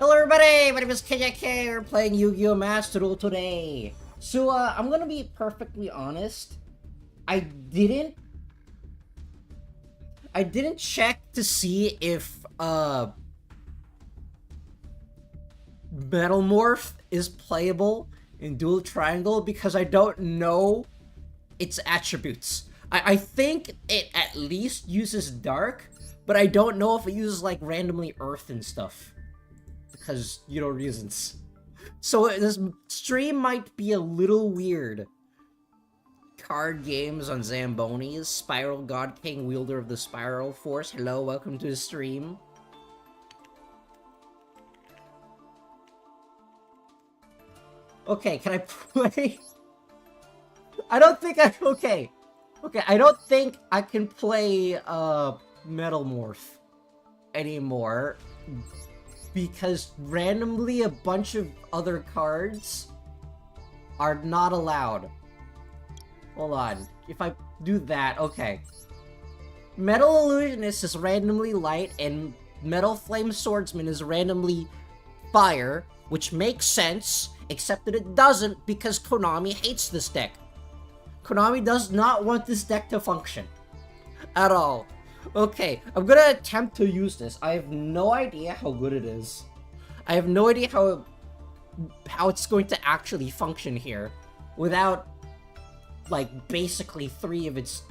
Hello everybody, my name is KJK, we're playing Yu-Gi-Oh! Master Duel today. So, I'm gonna be perfectly honest. I didn't check to see if, Metalmorph is playable in Dual Triangle because I don't know its attributes. I think it at least uses Dark, but I don't know if it uses, like, randomly Earth and stuff. Because, reasons. So this stream might be a little weird. Card games on Zambonis. Spiral God King, wielder of the Spiral Force. Hello, welcome to the stream. Okay, can I play? I don't think I... Okay, I don't think I can play, Metalmorph anymore. Because randomly a bunch of other cards are not allowed. Hold on. If I do that, okay. Metal Illusionist is randomly light, and Metal Flame Swordsman is randomly fire, which makes sense, except that it doesn't because Konami hates this deck. Konami does not want this deck to function. At all. Okay, I'm gonna attempt to use this. I have no idea how good it is. I have no idea how it's going to actually function here without, like, basically 3 of its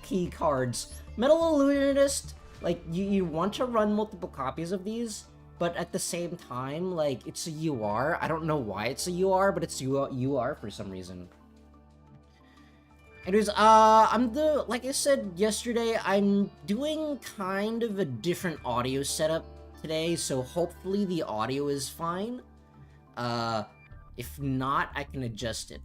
key cards. Metal Illusionist, like, you want to run multiple copies of these, but at the same time, like, it's a UR. I don't know why it's a UR, but it's UR for some reason. Anyways, like I said yesterday, I'm doing kind of a different audio setup today, so hopefully the audio is fine. If not, I can adjust it.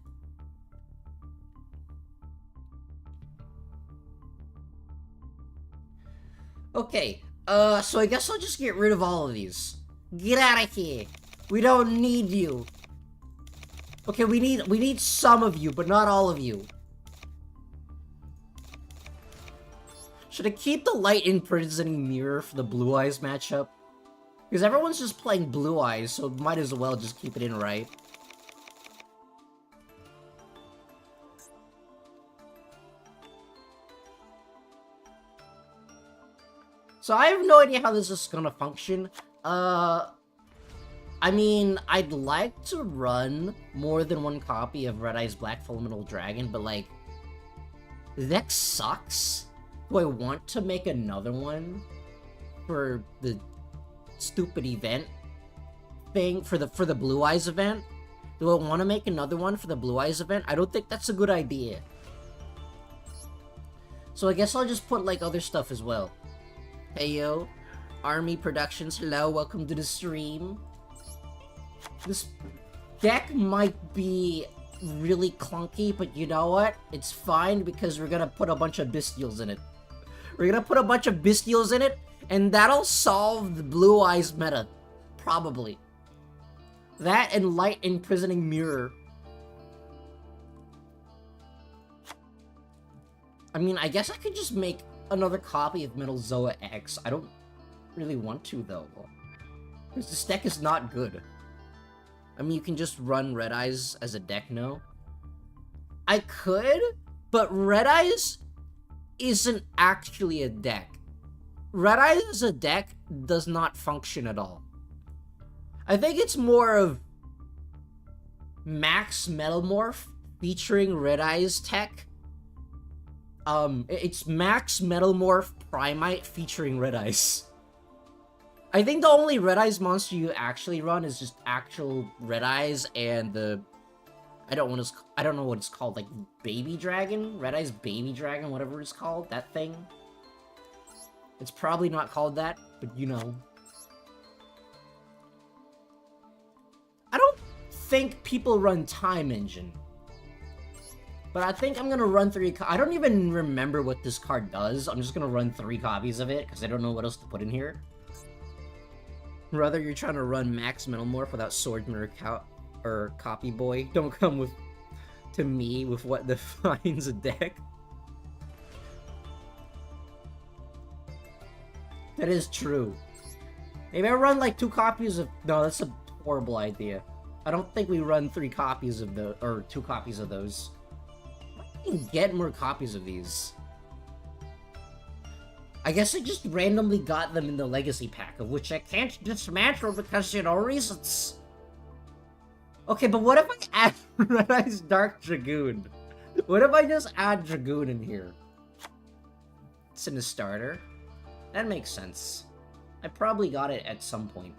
Okay, so I guess I'll just get rid of all of these. Get out of here! We don't need you! Okay, we need some of you, but not all of you. Should I keep the light imprisoning mirror for the Blue Eyes matchup? Because everyone's just playing Blue Eyes, so might as well just keep it in, right? So I have no idea how this is gonna function. I mean, I'd like to run more than one copy of Red Eyes Black Fundamental Dragon, but like, the deck sucks. Do I want to make another one for the stupid event thing, for the Blue Eyes event? Do I want to make another one for the Blue Eyes event? I don't think that's a good idea. So I guess I'll just put, like, other stuff as well. Hey yo, Army Productions, hello, welcome to the stream. This deck might be really clunky, but you know what? It's fine because we're gonna put a bunch of Bestials in it. We're gonna put a bunch of Bestials in it, and that'll solve the Blue Eyes meta. Probably. That and Light Imprisoning Mirror. I mean, I guess I could just make another copy of Metal Zoa X. I don't really want to, though. Because this deck is not good. I mean, you can just run Red Eyes as a deck, no? I could, but Red Eyes isn't actually a deck. Red Eyes as a deck does not function at all. I think it's more of Max Metalmorph featuring Red Eyes tech. It's Max Metalmorph Primite featuring Red Eyes. I think the only Red Eyes monster you actually run is just actual Red Eyes and the... I don't know what it's called, like Baby Dragon? Red Eyes Baby Dragon, whatever it's called, that thing. It's probably not called that, but you know. I don't think people run Time Engine. But I think I'm gonna run 3 I don't even remember what this card does. I'm just gonna run 3 copies of it, because I don't know what else to put in here. Rather, you're trying to run Max Metalmorph without Swordsman or Copy Boy. Don't come to me with what defines a deck. That is true. Maybe I run like 2 copies of... No, that's a horrible idea. I don't think we run 3 copies of the... Or 2 copies of those. I can get more copies of these. I guess I just randomly got them in the Legacy Pack, of which I can't dismantle because, you know, reasons. Okay, but what if I add Red Eyes Dark Dragoon? What if I just add Dragoon in here? It's in the starter. That makes sense. I probably got it at some point.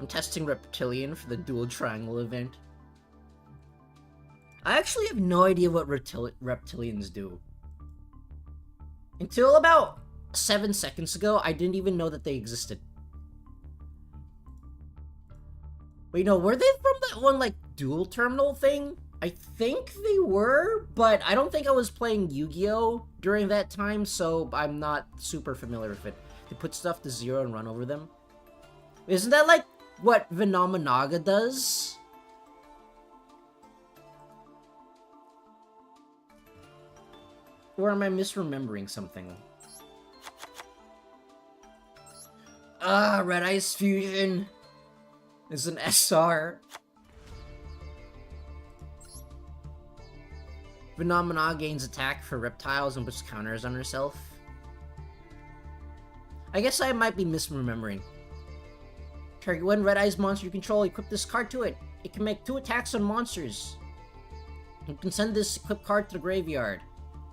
I'm testing Reptilian for the Dual Triangle event. I actually have no idea what Reptilians do. Until about 7 seconds ago, I didn't even know that they existed. Wait, no, were they from that one, like, dual terminal thing? I think they were, but I don't think I was playing Yu-Gi-Oh! During that time, so I'm not super familiar with it. They put stuff to 0 and run over them. Isn't that, like, what Venomenaga does? Or am I misremembering something? Ah, Red Eyes Fusion is an SR. Phenomena gains attack for reptiles and puts counters on herself. I guess I might be misremembering. Target 1 Red Eyes monster you control, equip this card to it. It can make 2 attacks on monsters. You can send this equipped card to the graveyard.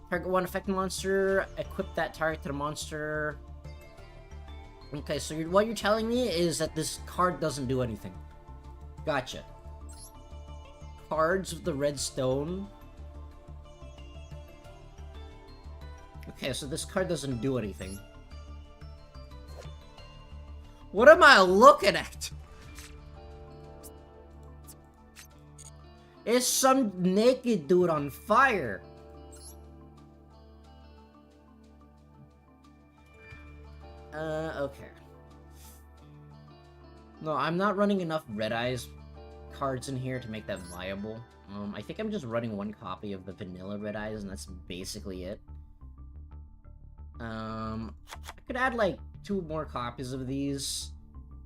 Target 1 affected monster, equip that target to the monster. Okay, so what you're telling me is that this card doesn't do anything. Gotcha. Cards of the red stone. Okay, so this card doesn't do anything. What am I looking at? It's some naked dude on fire. Okay. No, I'm not running enough Red Eyes cards in here to make that viable. I think I'm just running 1 copy of the vanilla Red Eyes, and that's basically it. I could add, like, 2 more copies of these.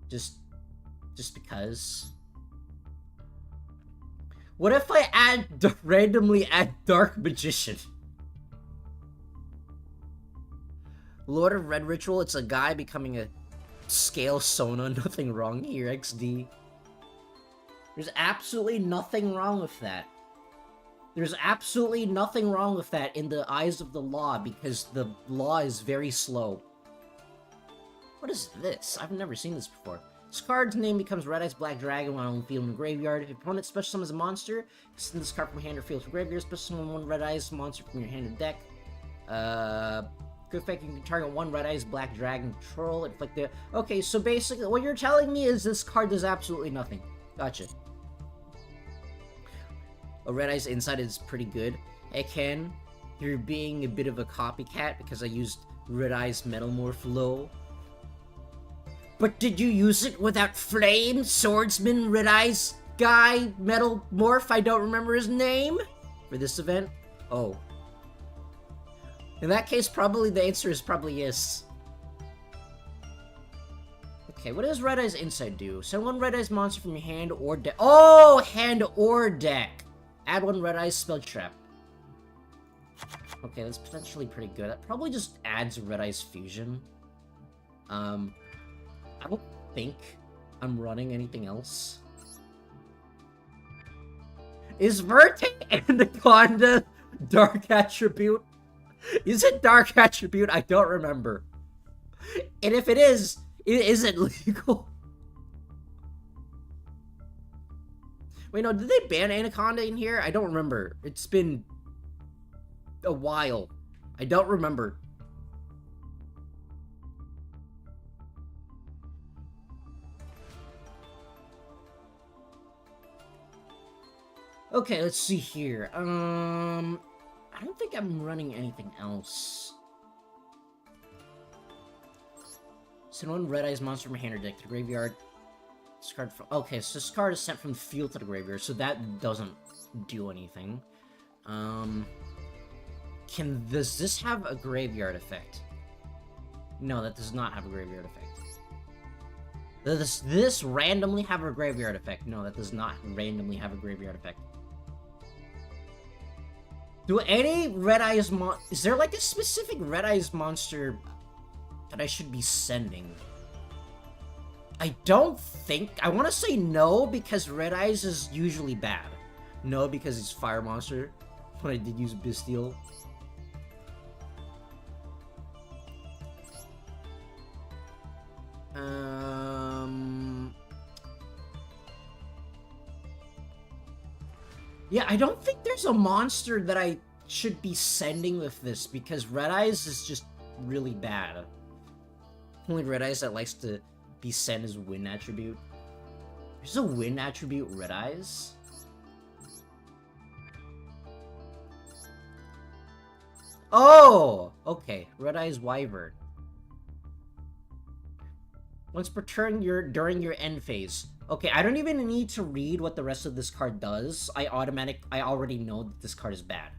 Just because. What if I randomly add Dark Magician? Lord of Red Ritual, it's a guy becoming a scale Sona. Nothing wrong here, XD. There's absolutely nothing wrong with that. There's absolutely nothing wrong with that in the eyes of the law, because the law is very slow. What is this? I've never seen this before. This card's name becomes Red Eyes Black Dragon when on the field in the graveyard. If your opponent special summons a monster, send this card from hand or field to graveyard. Special summon 1 Red Eyes monster from your hand or deck. Good effect, you can target 1 Red Eyes Black Dragon control. Inflict the... Okay, so basically, what you're telling me is this card does absolutely nothing. Gotcha. A Red Eyes Inside is pretty good. Hey Ken, you're being a bit of a copycat because I used Red Eyes Metalmorph low. But did you use it without Flame, Swordsman, Red Eyes guy, Metalmorph, I don't remember his name, for this event? Oh. In that case, probably the answer is probably yes. Okay, what does Red Eyes Inside do? Send 1 Red Eyes monster from your hand or deck. Oh, hand or deck. Add 1 Red Eyes Spell Trap. Okay, that's potentially pretty good. That probably just adds Red Eyes Fusion. I don't think I'm running anything else. Is Verte Anaconda Dark Attribute? Is it Dark Attribute? I don't remember. And if it is it legal? Wait, no, did they ban Anaconda in here? I don't remember. It's been a while. I don't remember. Okay, let's see here. I don't think I'm running anything else. Send 1 Red Eyes monster from hand or deck to the graveyard. Discard from... Okay, so this card is sent from the field to the graveyard, so that doesn't do anything. Does this have a graveyard effect? No, that does not have a graveyard effect. Does this randomly have a graveyard effect? No, that does not randomly have a graveyard effect. Do any Red Eyes is there like a specific Red Eyes monster that I should be sending? I don't think... I want to say no, because Red Eyes is usually bad. No, because it's Fire Monster. When I did use Bestial. Yeah, I don't think there's a monster that I should be sending with this, because Red Eyes is just really bad. Only Red Eyes that likes to be sent as Wind attribute. There's a Wind attribute Red Eyes? Oh! Okay, Red Eyes Wyvern. Once per turn, during your end phase. Okay, I don't even need to read what the rest of this card does. I already know that this card is bad.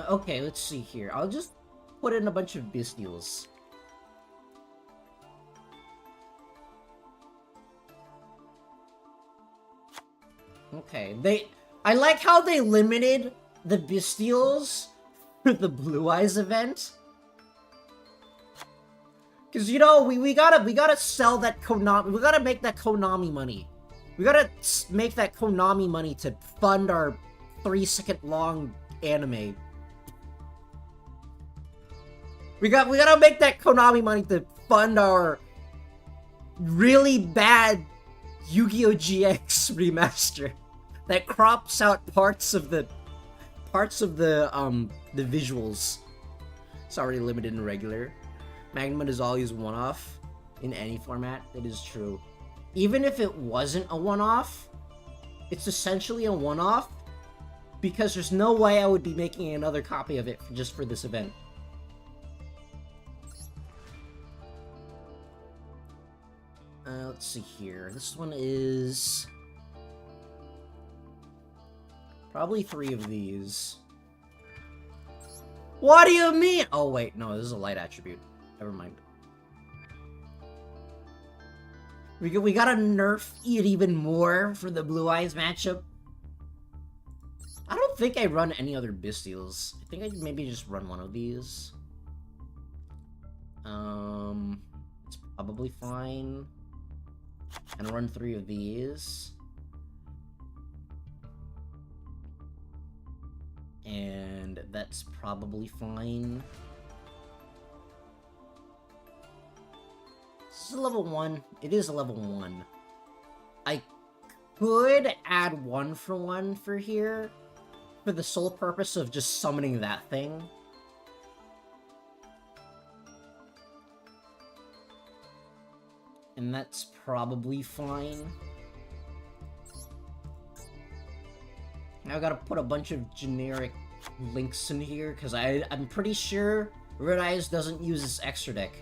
Okay, let's see here. I'll just put in a bunch of Bestials. Okay, I like how they limited the Bestials for the Blue Eyes event. Cause you know, we gotta sell that Konami, we gotta make that Konami money. We gotta make that Konami money to fund our 3-second long anime. We gotta make that Konami money to fund our really bad Yu-Gi-Oh! GX remaster that crops out parts of the visuals. It's already limited in regular. Magnemite is always one-off in any format. It is true. Even if it wasn't a one-off, it's essentially a one-off because there's no way I would be making another copy of it just for this event. Let's see here. This one is probably 3 of these. What do you mean? Oh wait, no, this is a light attribute. Never mind. We gotta nerf it even more for the Blue Eyes matchup. I don't think I run any other Bestials. I think I'd maybe just run one of these. It's probably fine. And run 3 of these. And that's probably fine. This is a level 1. It is a level 1. I could add 1-for-1 for here, for the sole purpose of just summoning that thing. And that's probably fine. Now I gotta put a bunch of generic links in here, because I'm pretty sure Red Eyes doesn't use this extra deck.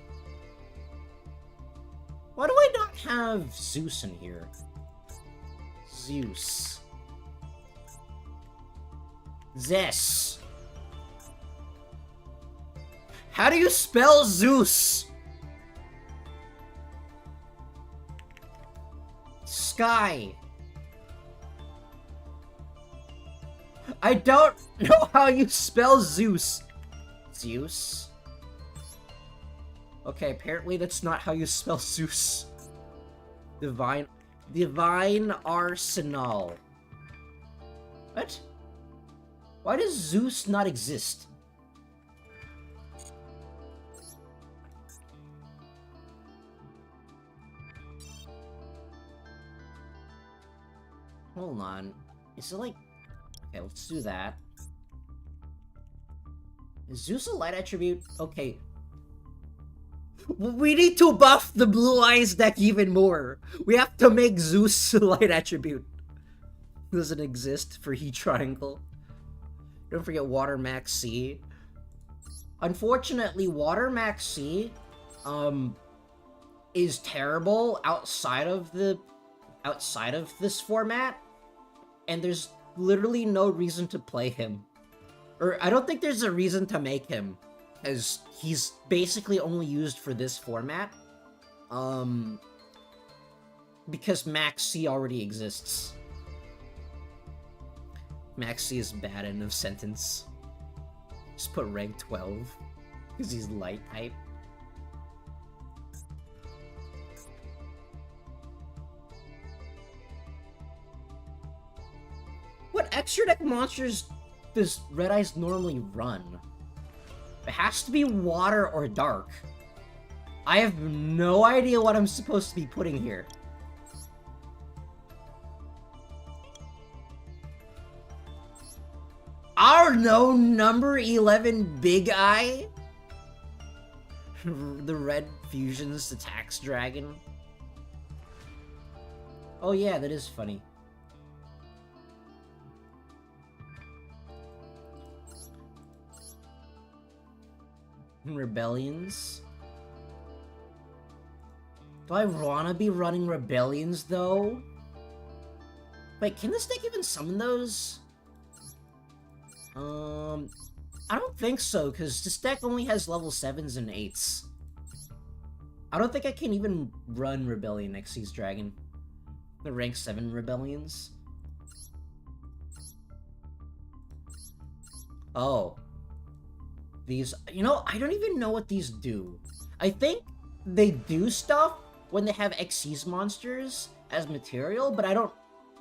Why do I not have Zeus in here? Zeus. Zess. How do you spell Zeus? Sky. I don't know how you spell Zeus. Zeus? Okay, apparently that's not how you spell Zeus. Divine Arsenal. What? Why does Zeus not exist? Hold on. Is it like... Okay, let's do that. Is Zeus a light attribute? Okay. We need to buff the Blue Eyes deck even more. We have to make Zeus a light attribute. Doesn't exist for Heat Triangle. Don't forget Water Max C. Unfortunately, Water Max C is terrible outside of the outside of this format, and there's literally no reason to play him. Or I don't think there's a reason to make him, as he's basically only used for this format. Because Max C already exists. Max C is bad, end of sentence. Just put rank 12, because he's light type. What extra deck monsters does Red Eyes normally run? It has to be water or dark. I have no idea what I'm supposed to be putting here. I don't know, number 11 Big Eye? The Red Fusions attacks Dragon. Oh yeah, that is funny. Rebellions. Do I wanna be running Rebellions, though? Wait, can this deck even summon those? I don't think so, because this deck only has level 7s and 8s. I don't think I can even run Rebellion Xyz Dragon. The rank 7 Rebellions. Oh. These, you know, I don't even know what these do. I think they do stuff when they have Xyz monsters as material, but I don't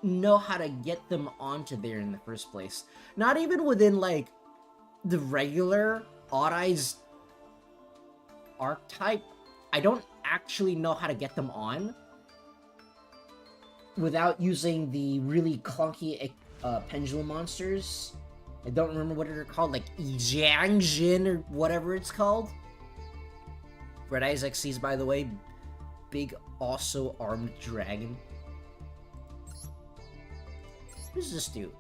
know how to get them onto there in the first place. Not even within, like, the regular Odd Eyes archetype. I don't actually know how to get them on without using the really clunky pendulum monsters. I don't remember what they're called, like Jiangjin or whatever it's called. Red Eyes Xyz, by the way. Big, also armed dragon. What does this do?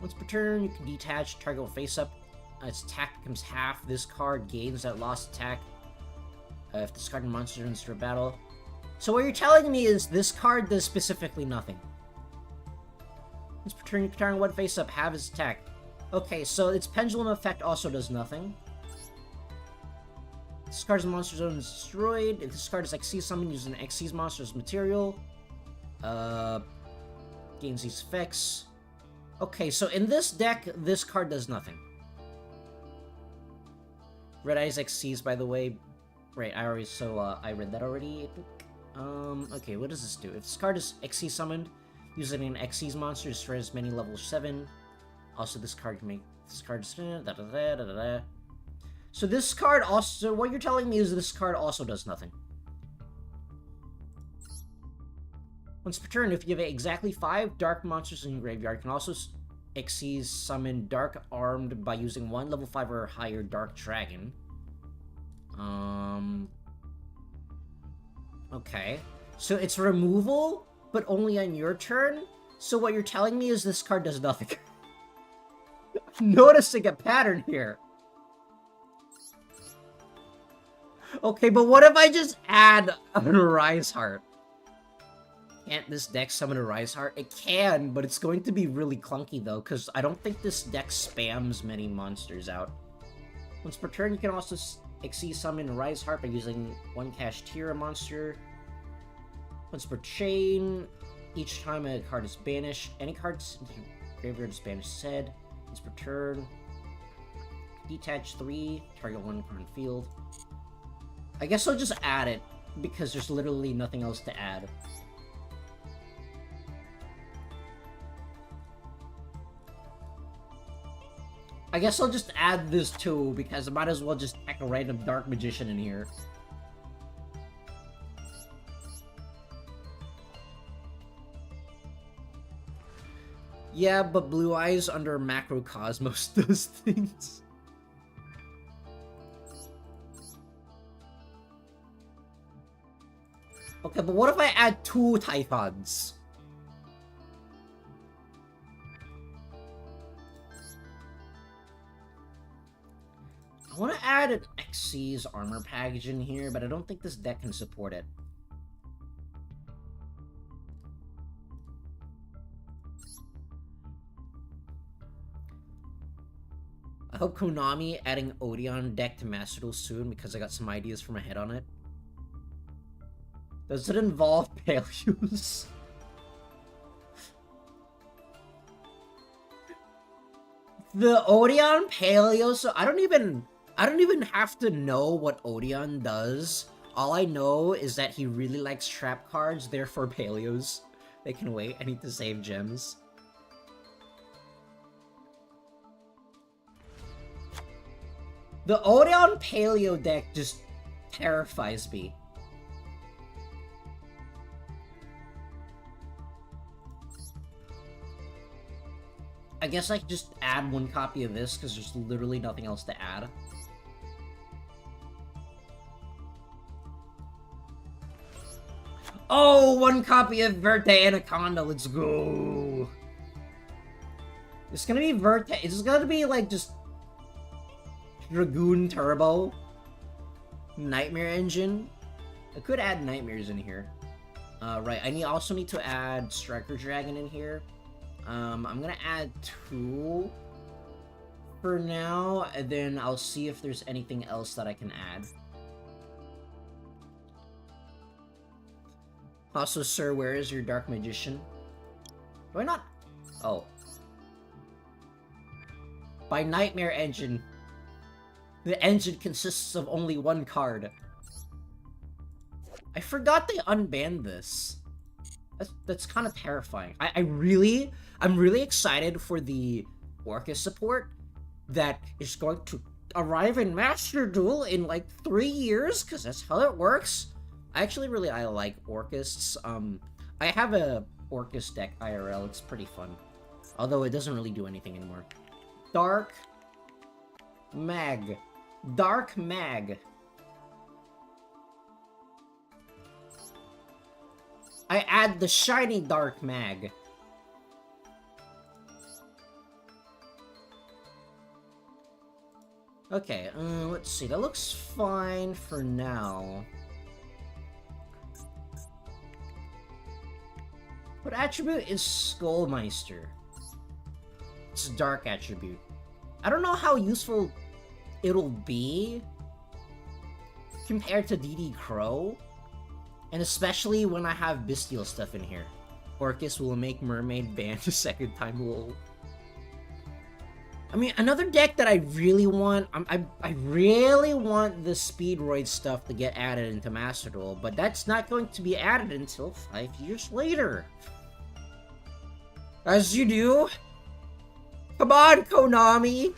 Once per turn, you can detach, target will face up. Its attack becomes half. This card gains that lost attack if discarding monster enters a battle. So what you're telling me is this card does specifically nothing. Once per turn, you can target one face up, half its attack. Okay, so its pendulum effect also does nothing. This card's monster zone is destroyed. If this card is Xyz summoned using an Xyz monster's material, gains these effects. Okay, so in this deck, this card does nothing. Red Eyes Xyz, by the way. Right, I read that already, I think. Okay, what does this do? If this card is Xyz summoned, using an Xyz monster, destroys many level 7. Also, this card can make this card. So this card also. What you're telling me is this card also does nothing. Once per turn, if you have exactly 5 dark monsters in your graveyard, you can also Xyz summon Dark Armed by using 1 level 5 or higher Dark Dragon. Okay. So it's removal, but only on your turn? So what you're telling me is this card does nothing. I'm noticing a pattern here. Okay, but what if I just add a Rise Heart? Can't this deck summon a Rise Heart? It can, but it's going to be really clunky though, because I don't think this deck spams many monsters out. Once per turn, you can also Xyz summon a Rise Heart by using 1 Kashtira monster. Once per chain, each time a card is banished, any cards in the graveyard is banished instead. Once per turn, detach 3, target 1 card in field. I guess I'll just add it, because there's literally nothing else to add. I guess I'll just add this too, because I might as well just tack a random Dark Magician in here. Yeah, but Blue Eyes under Macrocosmos does things. Okay, but what if I add 2 Typhons? I want to add an Xyz armor package in here, but I don't think this deck can support it. I hope Konami adding Odeon deck to Master Duel soon because I got some ideas for my head on it. Does it involve Paleos? The Odeon Paleo, so I don't even have to know what Odeon does. All I know is that he really likes trap cards, therefore Paleos. They can wait, I need to save gems. The Odeon Paleo deck just terrifies me. I guess I could just add one copy of this, because there's literally nothing else to add. Oh, one copy of Verte Anaconda, let's go! It's gonna be Verte, it's gonna be like just... Dragoon Turbo. Nightmare Engine. I could add Nightmares in here. Right, I also need to add Striker Dragon in here. I'm gonna add 2 for now, and then I'll see if there's anything else that I can add. Also, sir, where is your Dark Magician? Do I not? Oh. By Nightmare Engine. The engine consists of only 1 card. I forgot they unbanned this. That's kind of terrifying. I'm really excited for the Orcus support that is going to arrive in Master Duel in like 3 years, because that's how it works. I like Orcus. I have a Orcus deck IRL. It's pretty fun, although it doesn't really do anything anymore. Dark Mag. I add the shiny Dark Mag. Okay, let's see. That looks fine for now. What attribute is Skullmeister? It's a dark attribute. I don't know how useful it'll be compared to DD Crow. And especially when I have Bestial stuff in here. Orcus will make Mermaid ban a second time, lol. I mean, another deck that I really want... I really want the Speedroid stuff to get added into Master Duel, but that's not going to be added until 5 years later. As you do. Come on, Konami!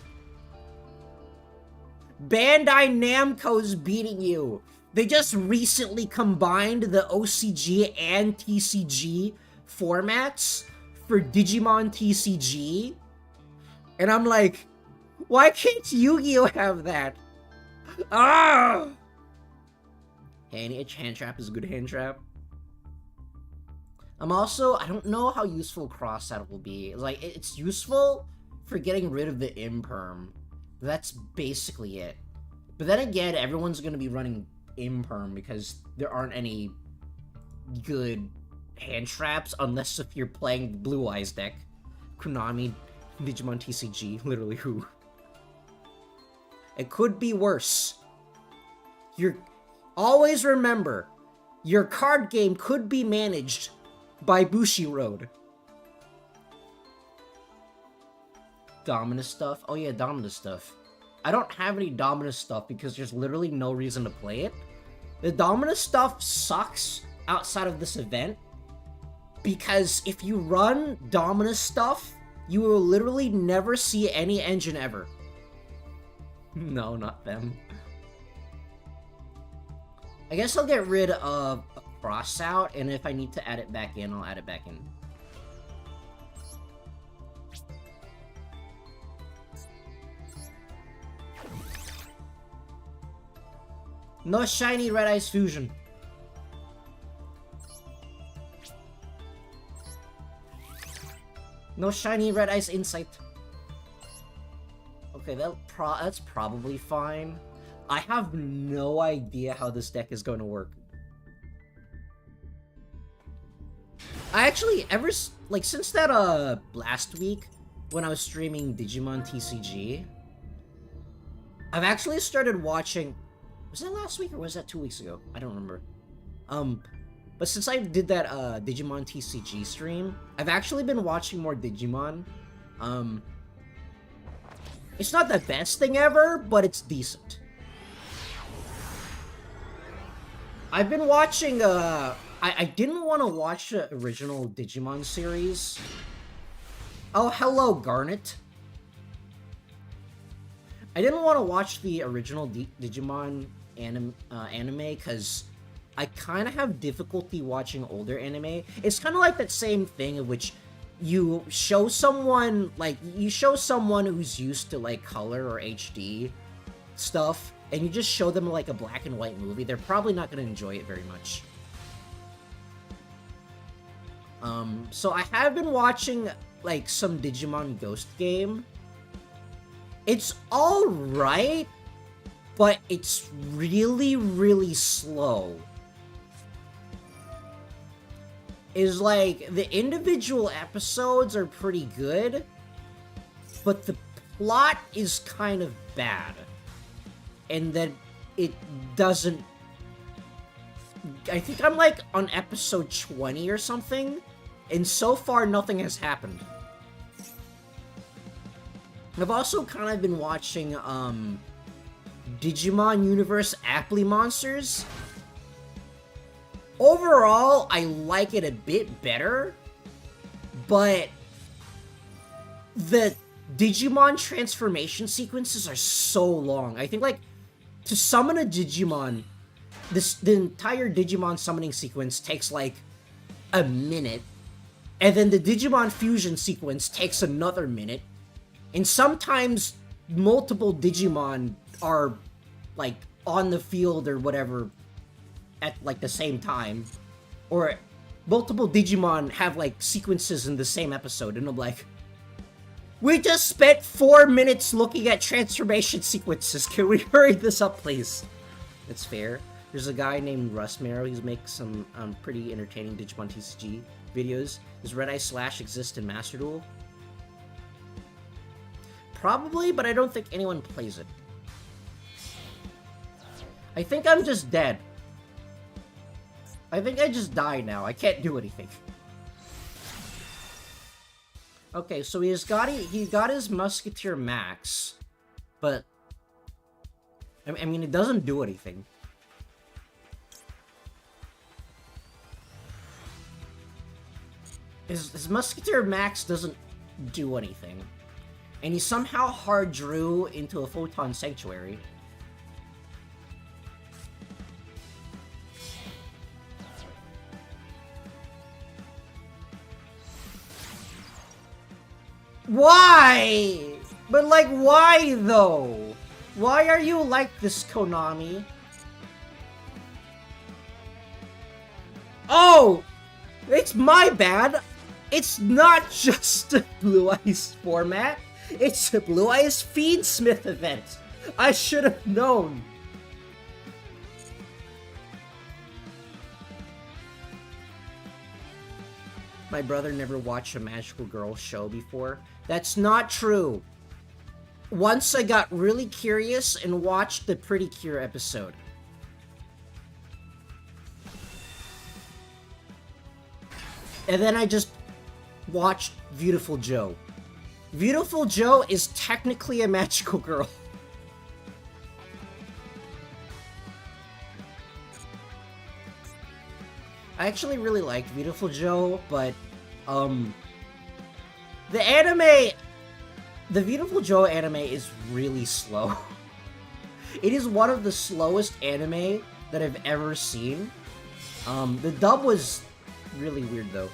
Bandai Namco's beating you. They just recently combined the OCG and TCG formats for Digimon TCG. And I'm like, why can't Yu-Gi-Oh have that? Ah! Hey, any hand trap is a good hand trap. I don't know how useful cross out will be. Like, it's useful for getting rid of the imperm. That's basically it. But then again, everyone's gonna be running imperm because there aren't any good hand traps unless if you're playing the Blue Eyes deck. Konami, Digimon TCG, literally who? It could be worse. Always remember, your card game could be managed by Bushiroad. Dominus stuff? Oh yeah, Dominus stuff. I don't have any Dominus stuff because there's literally no reason to play it. The Dominus stuff sucks outside of this event because if you run Dominus stuff, you will literally never see any engine ever. No, not them. I guess I'll get rid of a cross out, and if I need to add it back in, I'll add it back in. No shiny Red Eyes Fusion. No shiny Red Eyes Insight. Okay, that's probably fine. I have no idea how this deck is going to work. I actually, since that, last week, when I was streaming Digimon TCG, I've actually started watching... Was that last week or was that 2 weeks ago? I don't remember. But since I did that Digimon TCG stream, I've actually been watching more Digimon. It's not the best thing ever, but it's decent. I've been watching, I didn't want to watch the original Digimon series. Oh, hello, Garnet. I didn't want to watch the original Digimon anime because I kind of have difficulty watching older anime. It's kind of like that same thing in which you show someone, like, you show someone who's used to, like, color or HD stuff, and you just show them, like, a black and white movie, they're probably not going to enjoy it very much. So I have been watching, like, some Digimon Ghost Game. It's alright, but it's really, really slow. Is like, the individual episodes are pretty good, but the plot is kind of bad. And that it doesn't... I think I'm like on episode 20 or something, and so far nothing has happened. I've also kind of been watching, Digimon Universe Apply Monsters. Overall, I like it a bit better, but the Digimon transformation sequences are so long. I think, like, to summon a Digimon, the entire Digimon summoning sequence takes, like, a minute, and then the Digimon fusion sequence takes another minute, and sometimes multiple Digimon are, like, on the field or whatever at, like, the same time. Or multiple Digimon have, like, sequences in the same episode, and I'm like, we just spent 4 minutes looking at transformation sequences. Can we hurry this up, please? It's fair. There's a guy named Russ Marrow. He makes some pretty entertaining Digimon TCG videos. Does Red Eye Slash exist in Master Duel? Probably, but I don't think anyone plays it. I think I'm just dead. I think I just died now. I can't do anything. Okay, so he got his Musketeer Max, but I mean it doesn't do anything. His Musketeer Max doesn't do anything. And he somehow hard drew into a Photon Sanctuary. Why? But, like, why, though? Why are you like this, Konami? Oh! It's my bad! It's not just a Blue Eyes format. It's a Blue Eyes Feedsmith event. I should have known. My brother never watched a Magical Girl show before. That's not true. Once I got really curious and watched the Pretty Cure episode. And then I just watched Beautiful Joe. Beautiful Joe is technically a magical girl. I actually really liked Beautiful Joe, but, the anime... The Beautiful Joe anime is really slow. It is one of the slowest anime that I've ever seen. The dub was really weird, though.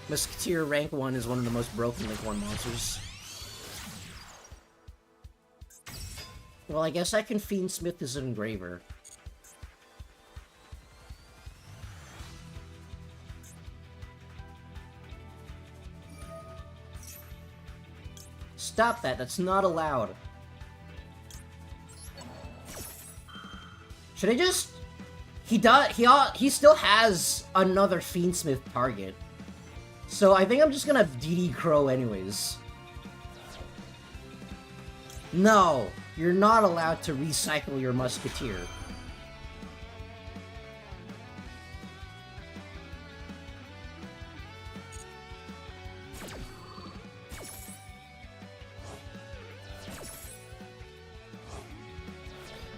Musketeer Rank 1 is one of the most broken Link 1 monsters. Well, I guess I can Fiendsmith as an engraver. Stop that, that's not allowed. Should I just... He still has another Fiendsmith target. So I think I'm just gonna DD Crow anyways. No, you're not allowed to recycle your musketeer.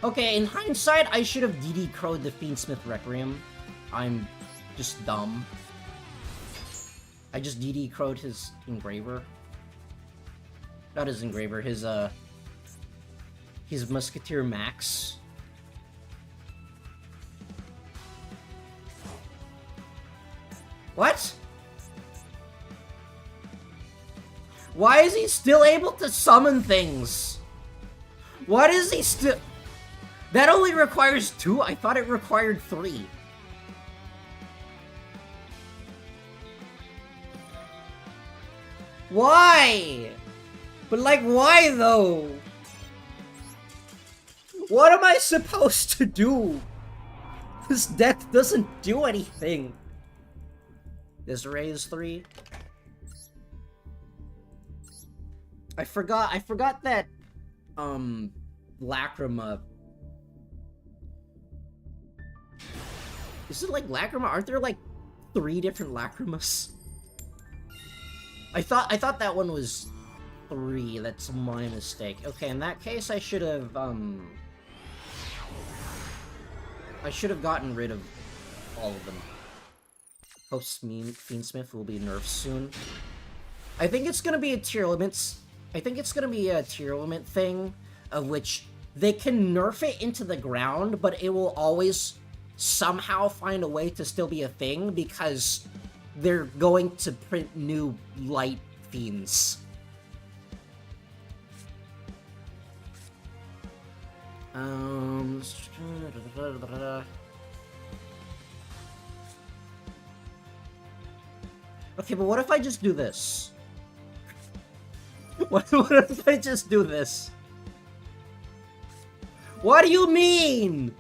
Okay, in hindsight, I should have DD crowed the Fiendsmith Requiem. I'm just dumb. I just DD crowed his engraver. Not his engraver, his Musketeer Max. What? Why is he still able to summon things? What is he still... That only requires 2? I thought it required 3. Why? But like, why though? What am I supposed to do? This deck doesn't do anything. This raise 3. I forgot that Lacrima. Is it like Lacrima? Aren't there like 3 different Lacrimas? I thought that one was 3. That's my mistake. Okay, in that case I should have gotten rid of all of them. Post Fiendsmith will be nerfed soon. I think it's gonna be a tier limits. I think it's gonna be a tier limit thing, of which they can nerf it into the ground, but it will always somehow find a way to still be a thing because they're going to print new light fiends. Okay, but what if I just do this? What if I just do this? What do you mean?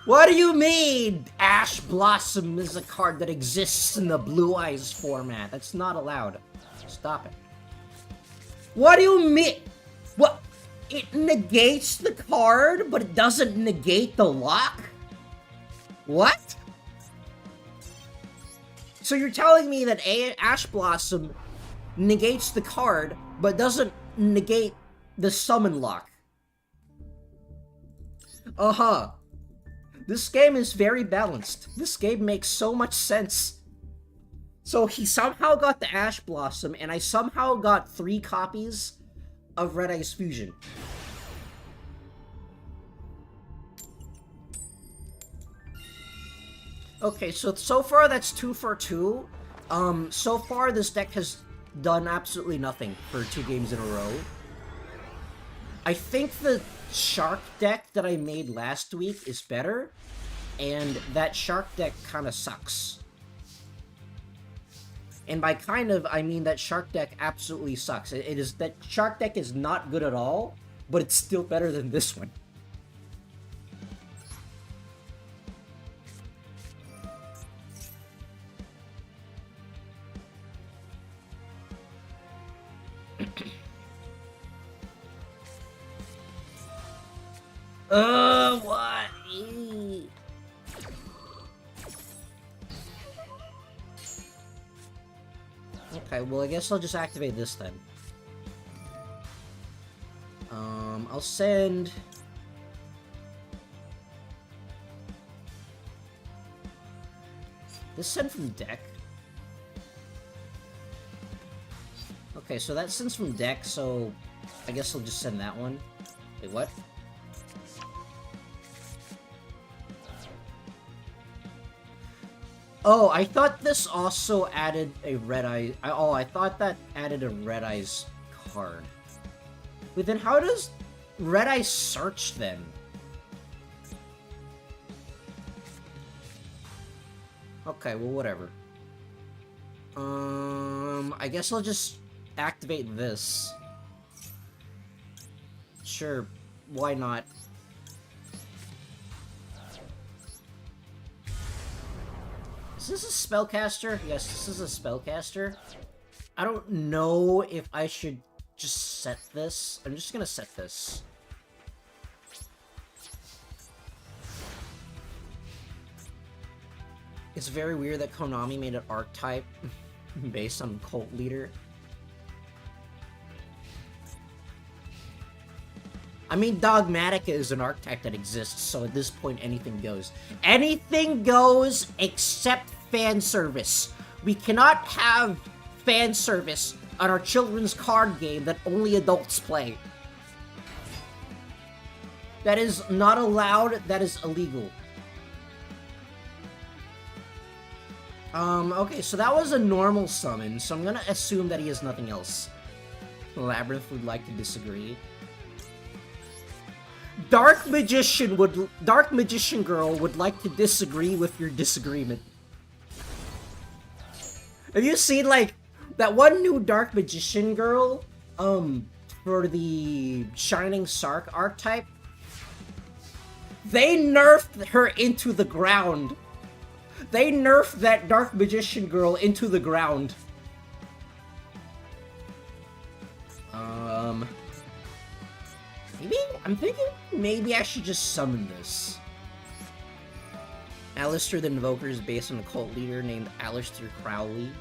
What do you mean? Ash Blossom is a card that exists in the Blue Eyes format. That's not allowed. Stop it. What do you mean? What? It negates the card, but it doesn't negate the lock? What? So you're telling me that Ash Blossom negates the card, but doesn't negate the summon lock? Uh-huh. This game is very balanced. This game makes so much sense. So he somehow got the Ash Blossom, and I somehow got 3 copies of Red Eyes Fusion. Okay, so far that's 2 for 2. So far this deck has done absolutely nothing for 2 games in a row. I think the Shark deck that I made last week is better, and that Shark deck kind of sucks. And by kind of, I mean that Shark deck absolutely sucks. That Shark deck is not good at all, but it's still better than this one. What? Okay, well, I guess I'll just activate this then. I'll send... This sent from deck? Okay, so that sends from deck, so I guess I'll just send that one. Wait, what? Oh, I thought this also added a Red Eye... Oh, I thought that added a Red Eyes card. But then how does Red Eyes search then? Okay, well, whatever. I guess I'll just activate this. Sure, why not? Is this a spellcaster? Yes, this is a spellcaster. I don't know if I should just set this. I'm just gonna set this. It's very weird that Konami made an archetype based on cult leader. I mean, Dogmatica is an archetype that exists, so at this point, anything goes. Anything goes except fan service. We cannot have fan service on our children's card game that only adults play. That is not allowed, that is illegal. Okay, so that was a normal summon, so I'm gonna assume that he has nothing else. Labyrinth would like to disagree. Dark Magician Girl would like to disagree with your disagreement. Have you seen, like, that one new Dark Magician Girl, for the Shining Sark archetype? They nerfed her into the ground. They nerfed that Dark Magician Girl into the ground. Maybe? I'm thinking maybe I should just summon this. Alistair the Invoker is based on a cult leader named Alistair Crowley.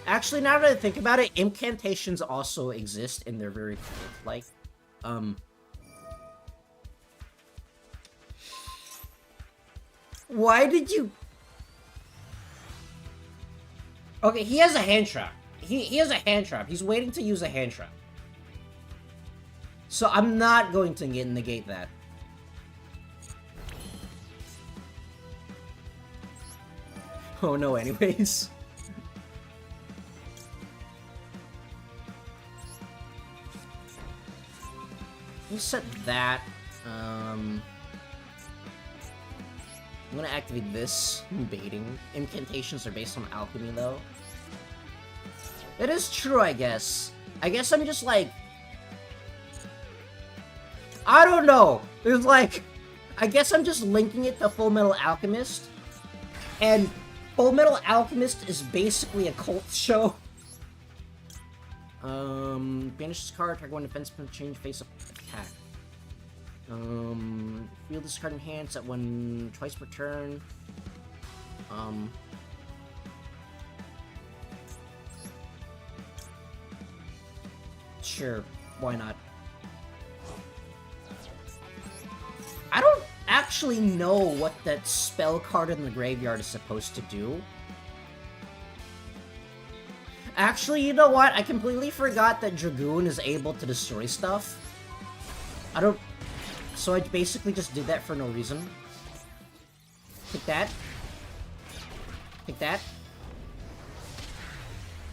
Actually, now that I think about it, incantations also exist, and they're very cult-like. Why did you... Okay, he has a hand trap. He has a hand trap. He's waiting to use a hand trap. So I'm not going to negate that. Oh no, anyways. We'll set that. I'm gonna activate this. Baiting. Incantations are based on alchemy, though. It is true, I guess. I guess I'm just like... I don't know. There's like... I guess I'm just linking it to Full Metal Alchemist. And Full Metal Alchemist is basically a cult show. Banish this card, target one defense, change face up attack. Feel this card in hand, set one twice per turn. Sure, why not? I don't actually know what that spell card in the graveyard is supposed to do. Actually, you know what? I completely forgot that Dragoon is able to destroy stuff. I don't... So I basically just did that for no reason. Take that. Take that.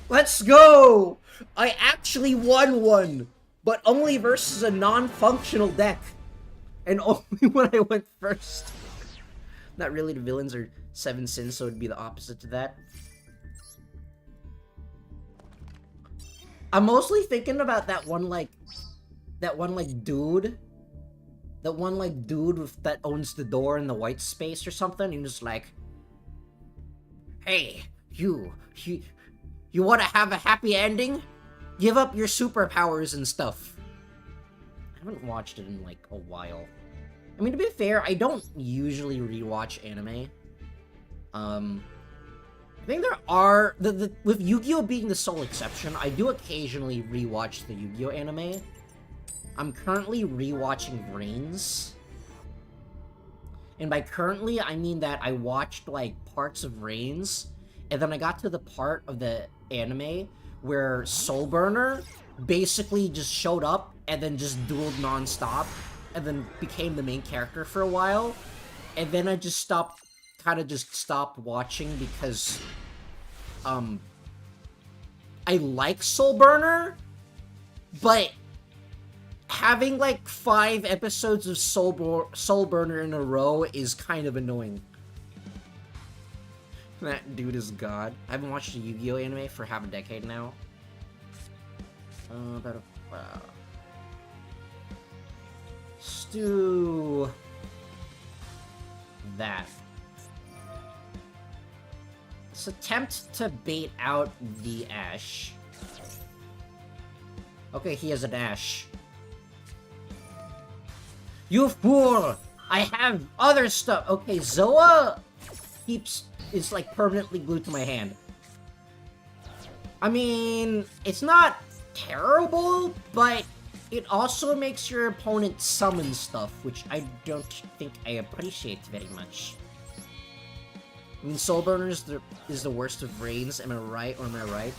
Let's go! I actually won one! But only versus a non-functional deck. And only when I went first. Not really, the villains are 7 sins, so it'd be the opposite to that. I'm mostly thinking about that one, like, dude. That one, like, dude that owns the door in the white space or something. And just like, hey, you want to have a happy ending? Give up your superpowers and stuff. I haven't watched it in, like, a while. I mean, to be fair, I don't usually rewatch anime. I think there are... with Yu-Gi-Oh! Being the sole exception, I do occasionally rewatch the Yu-Gi-Oh! Anime. I'm currently rewatching Reigns. And by currently, I mean that I watched, like, parts of Reigns, and then I got to the part of the anime where Soulburner basically just showed up and then just dueled non-stop, and then became the main character for a while. And then I just stopped watching because, I like Soulburner, but having, like, 5 episodes of Soulburner in a row is kind of annoying. That dude is god. I haven't watched a Yu-Gi-Oh! Anime for half a decade now. do that. Let's attempt to bait out the Ash. Okay, he has an Ash. You fool! I have other stuff. Okay, Zoa is like permanently glued to my hand. I mean, it's not terrible, but it also makes your opponent summon stuff, which I don't think I appreciate very much. I mean, Soulburner is the worst of rains, am I right, or am I right?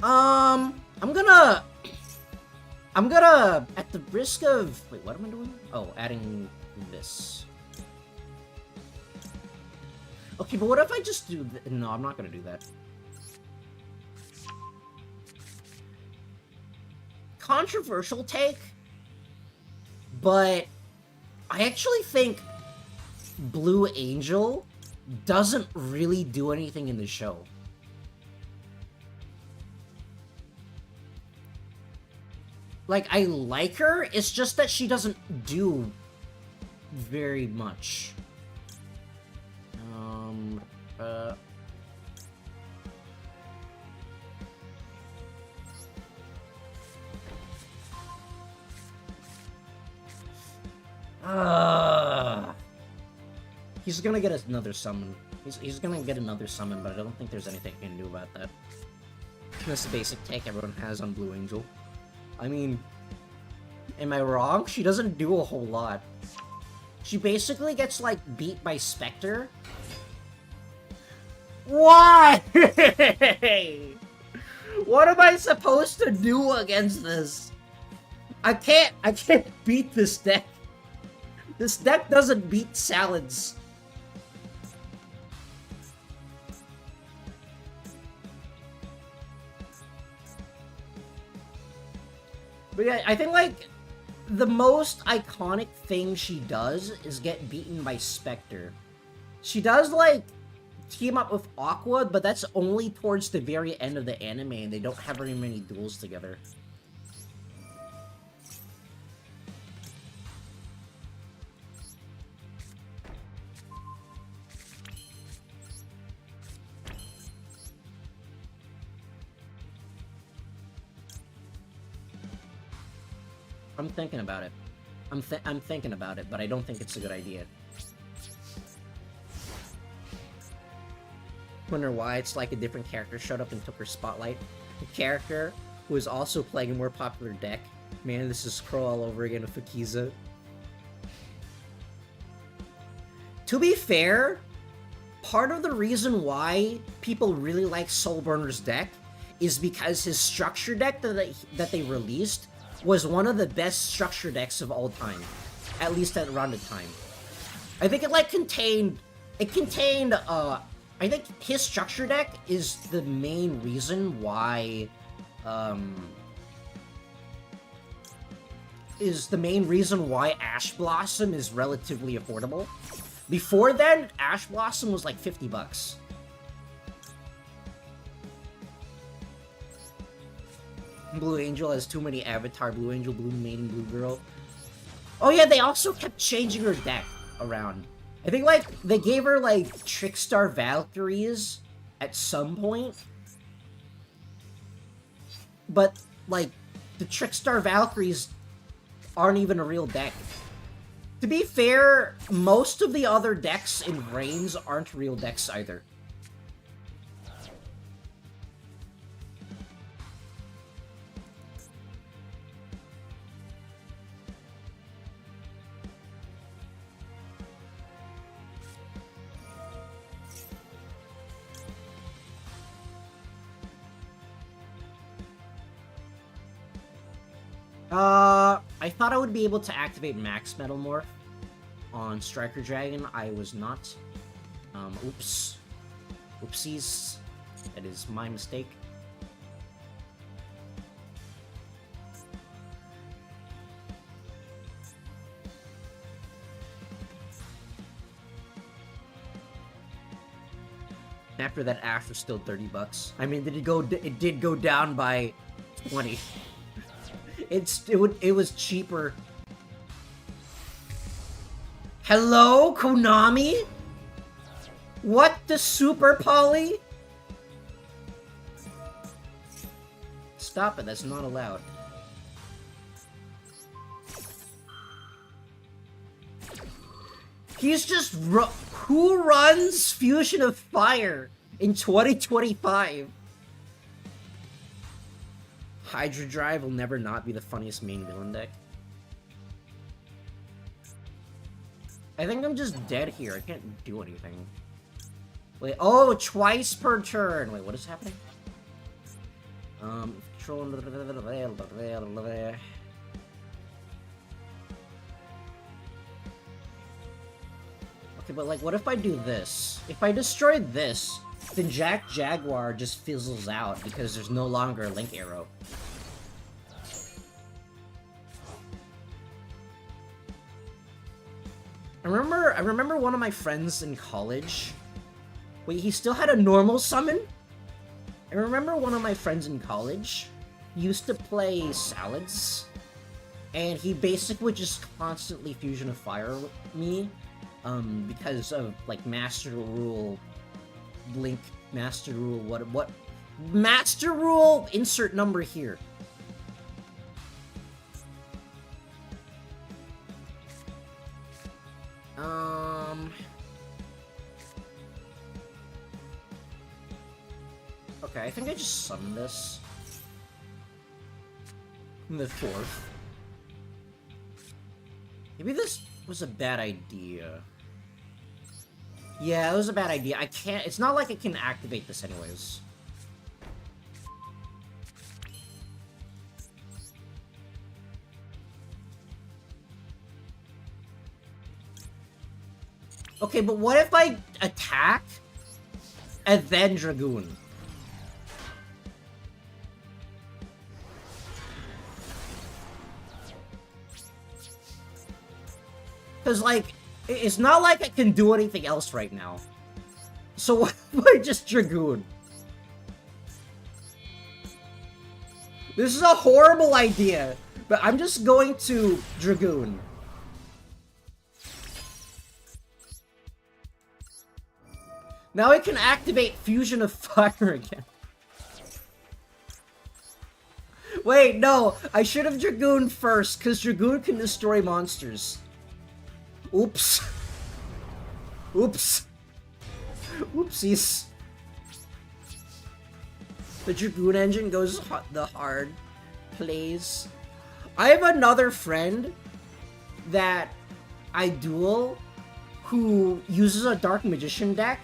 I'm gonna, at the risk of, wait, what am I doing? Oh, adding this. Okay, but what if I just do, no, I'm not gonna do that. Controversial take, but I actually think Blue Angel doesn't really do anything in the show. Like, I like her, it's just that she doesn't do very much. He's gonna get another summon. He's gonna get another summon, but I don't think there's anything he can do about that. That's the basic take everyone has on Blue Angel. I mean, am I wrong? She doesn't do a whole lot. She basically gets, like, beat by Spectre. Why? What am I supposed to do against this? I can't beat this deck. This deck doesn't beat salads. But yeah, I think, like, the most iconic thing she does is get beaten by Spectre. She does, like, team up with Aqua, but that's only towards the very end of the anime, and they don't have very many duels together. I'm thinking about it. I'm thinking about it, but I don't think it's a good idea. Wonder why it's like a different character showed up and took her spotlight. A character who is also playing a more popular deck. Man, this is Crow all over again with Akiza. To be fair, part of the reason why people really like Soulburner's deck is because his structure deck that they released was one of the best structure decks of all time, at least at around the time. I think it like contained, I think his structure deck is the main reason why, Ash Blossom is relatively affordable. Before then, Ash Blossom was like $50. Blue Angel has too many Avatar, Blue Angel, Blue Maiden, Blue Girl. Oh yeah, they also kept changing her deck around. I think, like, they gave her, like, Trickstar Valkyries at some point. But, like, the Trickstar Valkyries aren't even a real deck. To be fair, most of the other decks in Reigns aren't real decks either. I thought I would be able to activate Max Metalmorph on Striker Dragon. I was not. Oops. Oopsies. That is my mistake. After that, Ash was still $30. I mean, it did go down by 20. It was cheaper. Hello, Konami? What the Super Poly? Stop it, that's not allowed. He's just who runs Fusion of Fire in 2025? Hydra Drive will never not be the funniest main villain deck. I think I'm just dead here. I can't do anything. Wait, oh, twice per turn. Wait, what is happening? Control. Okay, but like, what if I do this? If I destroy this, then Jack Jaguar just fizzles out because there's no longer a Link Arrow. I remember one of my friends in college. Wait, he still had a normal summon? I remember one of my friends in college used to play Salads, and he basically would just constantly Fusion of Fire me, because of, like, Master Rule, Blink, Master Rule, what? Master Rule, insert number here. Okay, I think I just summoned this. The 4th. Maybe this was a bad idea. Yeah, it was a bad idea. I can't... It's not like I can activate this anyways. Okay, but what if I attack and then Dragoon? Because, like, it's not like I can do anything else right now. So what if I just Dragoon? This is a horrible idea, but I'm just going to Dragoon. Now I can activate Fusion of Fire again. Wait, no, I should have Dragoon first, because Dragoon can destroy monsters. Oops. Oops. Oopsies. The Dragoon engine goes the hard plays. I have another friend that I duel who uses a Dark Magician deck,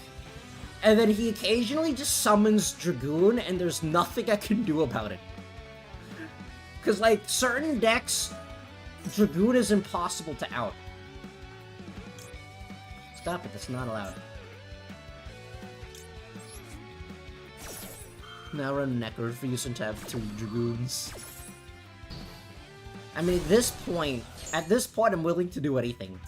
and then he occasionally just summons Dragoon, and there's nothing I can do about it. Because, like, certain decks, Dragoon is impossible to out. Stop it, that's not allowed. Now run Necrophuse and have 2 Dragoons. I mean, at this point, I'm willing to do anything.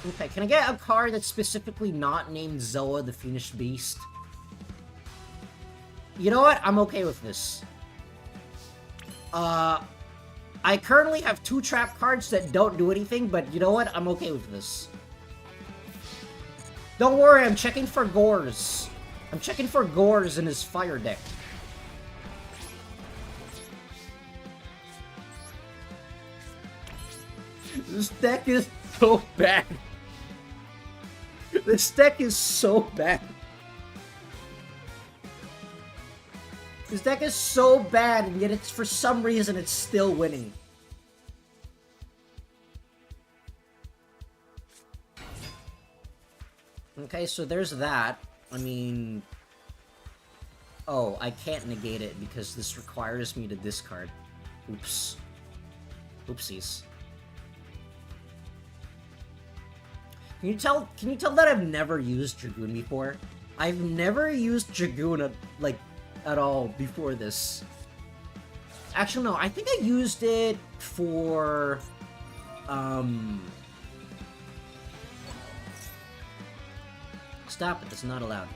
Okay, can I get a card that's specifically not named Zoa the Finished Beast? You know what? I'm okay with this. I currently have 2 trap cards that don't do anything, but you know what? I'm okay with this. Don't worry, I'm checking for Gores. I'm checking for Gores in his fire deck. This deck is so bad. This deck is so bad. This deck is so bad, and yet it's, for some reason, it's still winning. Okay, so there's that. I mean... Oh, I can't negate it because this requires me to discard. Oops. Oopsies. Can you tell that I've never used Dragoon before? I've never used Dragoon at all before this. Actually, no, I think I used it for... Stop it, that's not allowed.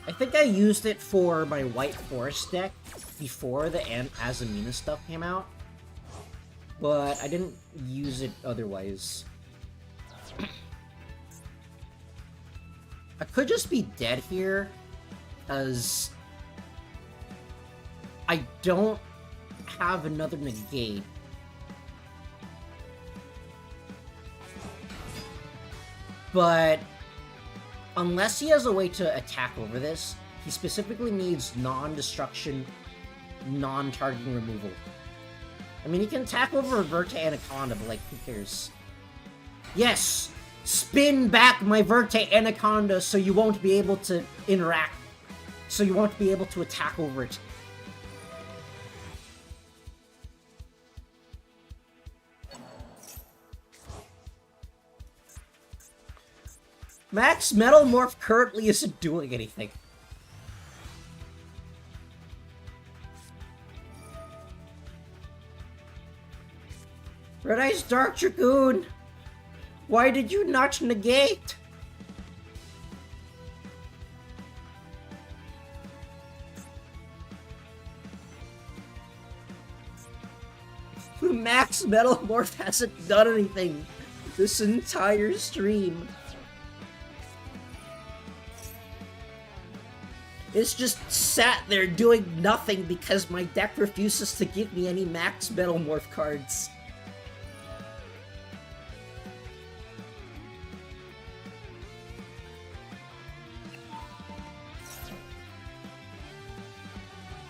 I think I used it for my White Forest deck before the Azamina stuff came out, but I didn't use it otherwise. I could just be dead here, because I don't have another negate. But unless he has a way to attack over this, he specifically needs non-destruction, non-targeting removal. I mean, he can attack over Verte Anaconda, but, like, who cares? Yes! Spin back my Verte Anaconda so you won't be able to interact. So you won't be able to attack over it. Max Metalmorph currently isn't doing anything. Red Eyes Dark Dragoon! Why did you not negate? Max Metalmorph hasn't done anything this entire stream. It's just sat there doing nothing because my deck refuses to give me any Max Metalmorph cards.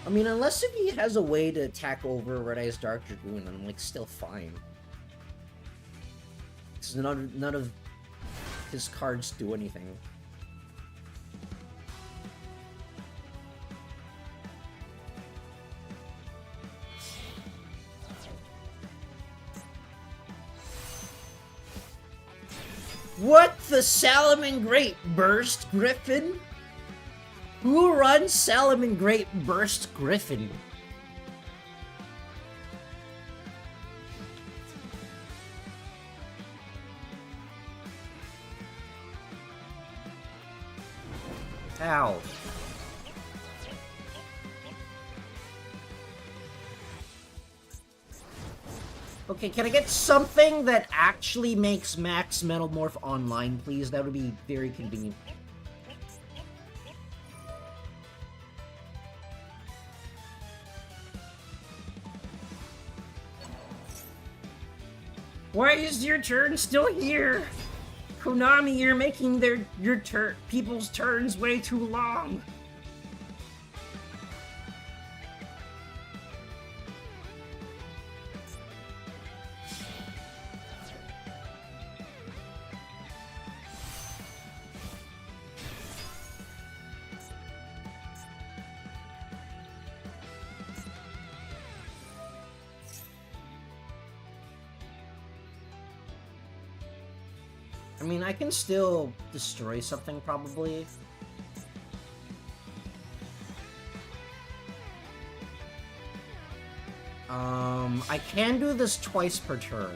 I mean, unless if he has a way to attack over Red Eyes Dark Dragoon, I'm, like, still fine. Because none of his cards do anything. What the Salamangreat Burst Griffin? Who runs Salamangreat Burst Griffin? Ow. Okay, can I get something that actually makes Max Metalmorph online, please? That would be very convenient. Why is your turn still here? Konami, you're making people's turns way too long. I mean, I can still destroy something, probably. I can do this twice per turn.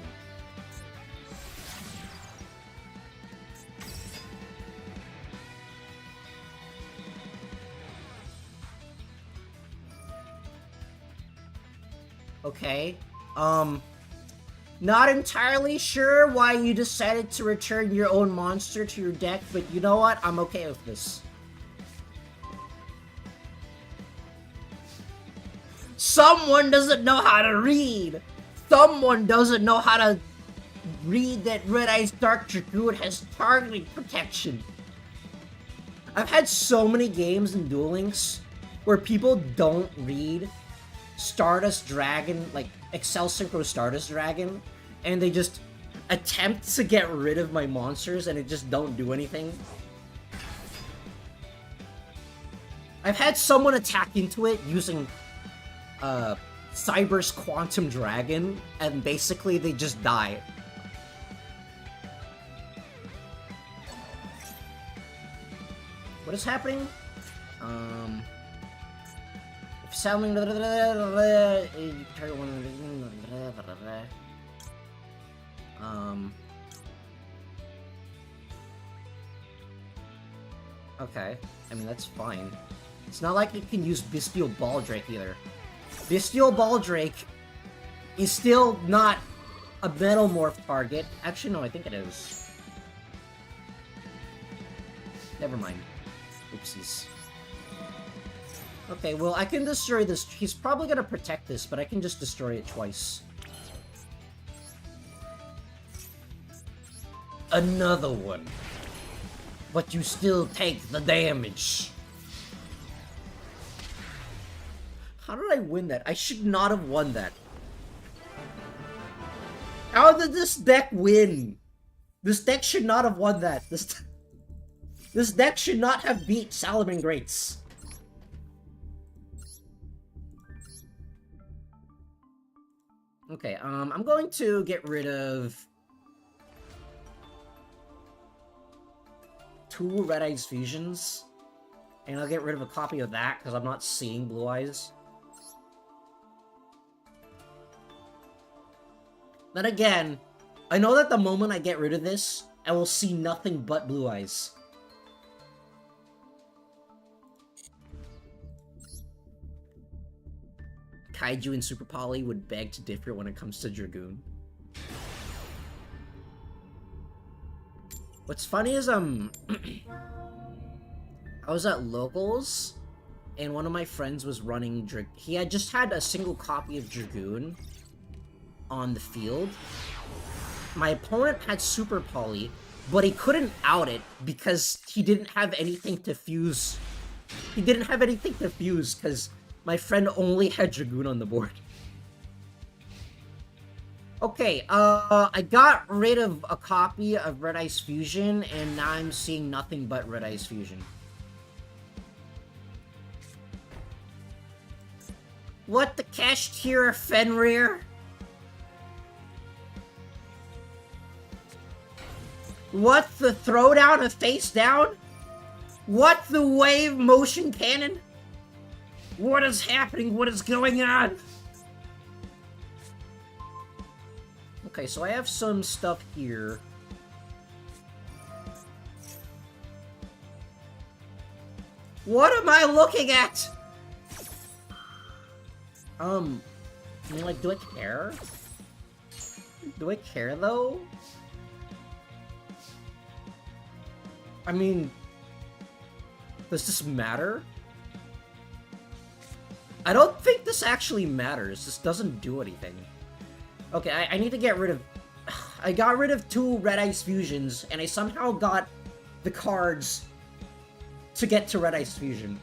Okay, not entirely sure why you decided to return your own monster to your deck, but you know what? I'm okay with this. Someone doesn't know how to read! Someone doesn't know how to read that Red Eyes Dark Dragoon has targeting protection. I've had so many games in Duel Links where people don't read Stardust Dragon, like Excel Synchro Stardust Dragon, and they just attempt to get rid of my monsters and it just don't do anything. I've had someone attack into it using Cyber's Quantum Dragon, and basically they just die. What is happening? If sounding target one Okay. I mean, that's fine. It's not like it can use Bestial Baldrake either. Bestial Baldrake is still not a Metalmorph target. Actually, no, I think it is. Never mind. Oopsies. Okay, well, I can destroy this. He's probably gonna protect this, but I can just destroy it twice. Another one. But you still take the damage. How did I win that? I should not have won that. How did this deck win? This deck should not have won that. This deck should not have beat Salamangreats. Okay, I'm going to get rid of 2 Red Eyes Fusions. And I'll get rid of a copy of that, because I'm not seeing Blue Eyes. Then again, I know that the moment I get rid of this, I will see nothing but Blue Eyes. Kaiju and Super Poly would beg to differ when it comes to Dragoon. What's funny is, I was at Locals, and one of my friends was running he had just had a single copy of Dragoon on the field. My opponent had Super Poly, but he couldn't out it because he didn't have anything to fuse. He didn't have anything to fuse because my friend only had Dragoon on the board. Okay, I got rid of a copy of Red Eyes Fusion, and now I'm seeing nothing but Red Eyes Fusion. What the Kashtira Fenrir? What the throwdown of face down? What the wave motion cannon? What is happening? What is going on? Okay, so I have some stuff here. What am I looking at? I mean, like, do I care? Do I care, though? I mean, does this matter? I don't think this actually matters. This doesn't do anything. Okay, I need to get rid of... I got rid of 2 Red Eyes Fusions, and I somehow got the cards to get to Red Eyes Fusion.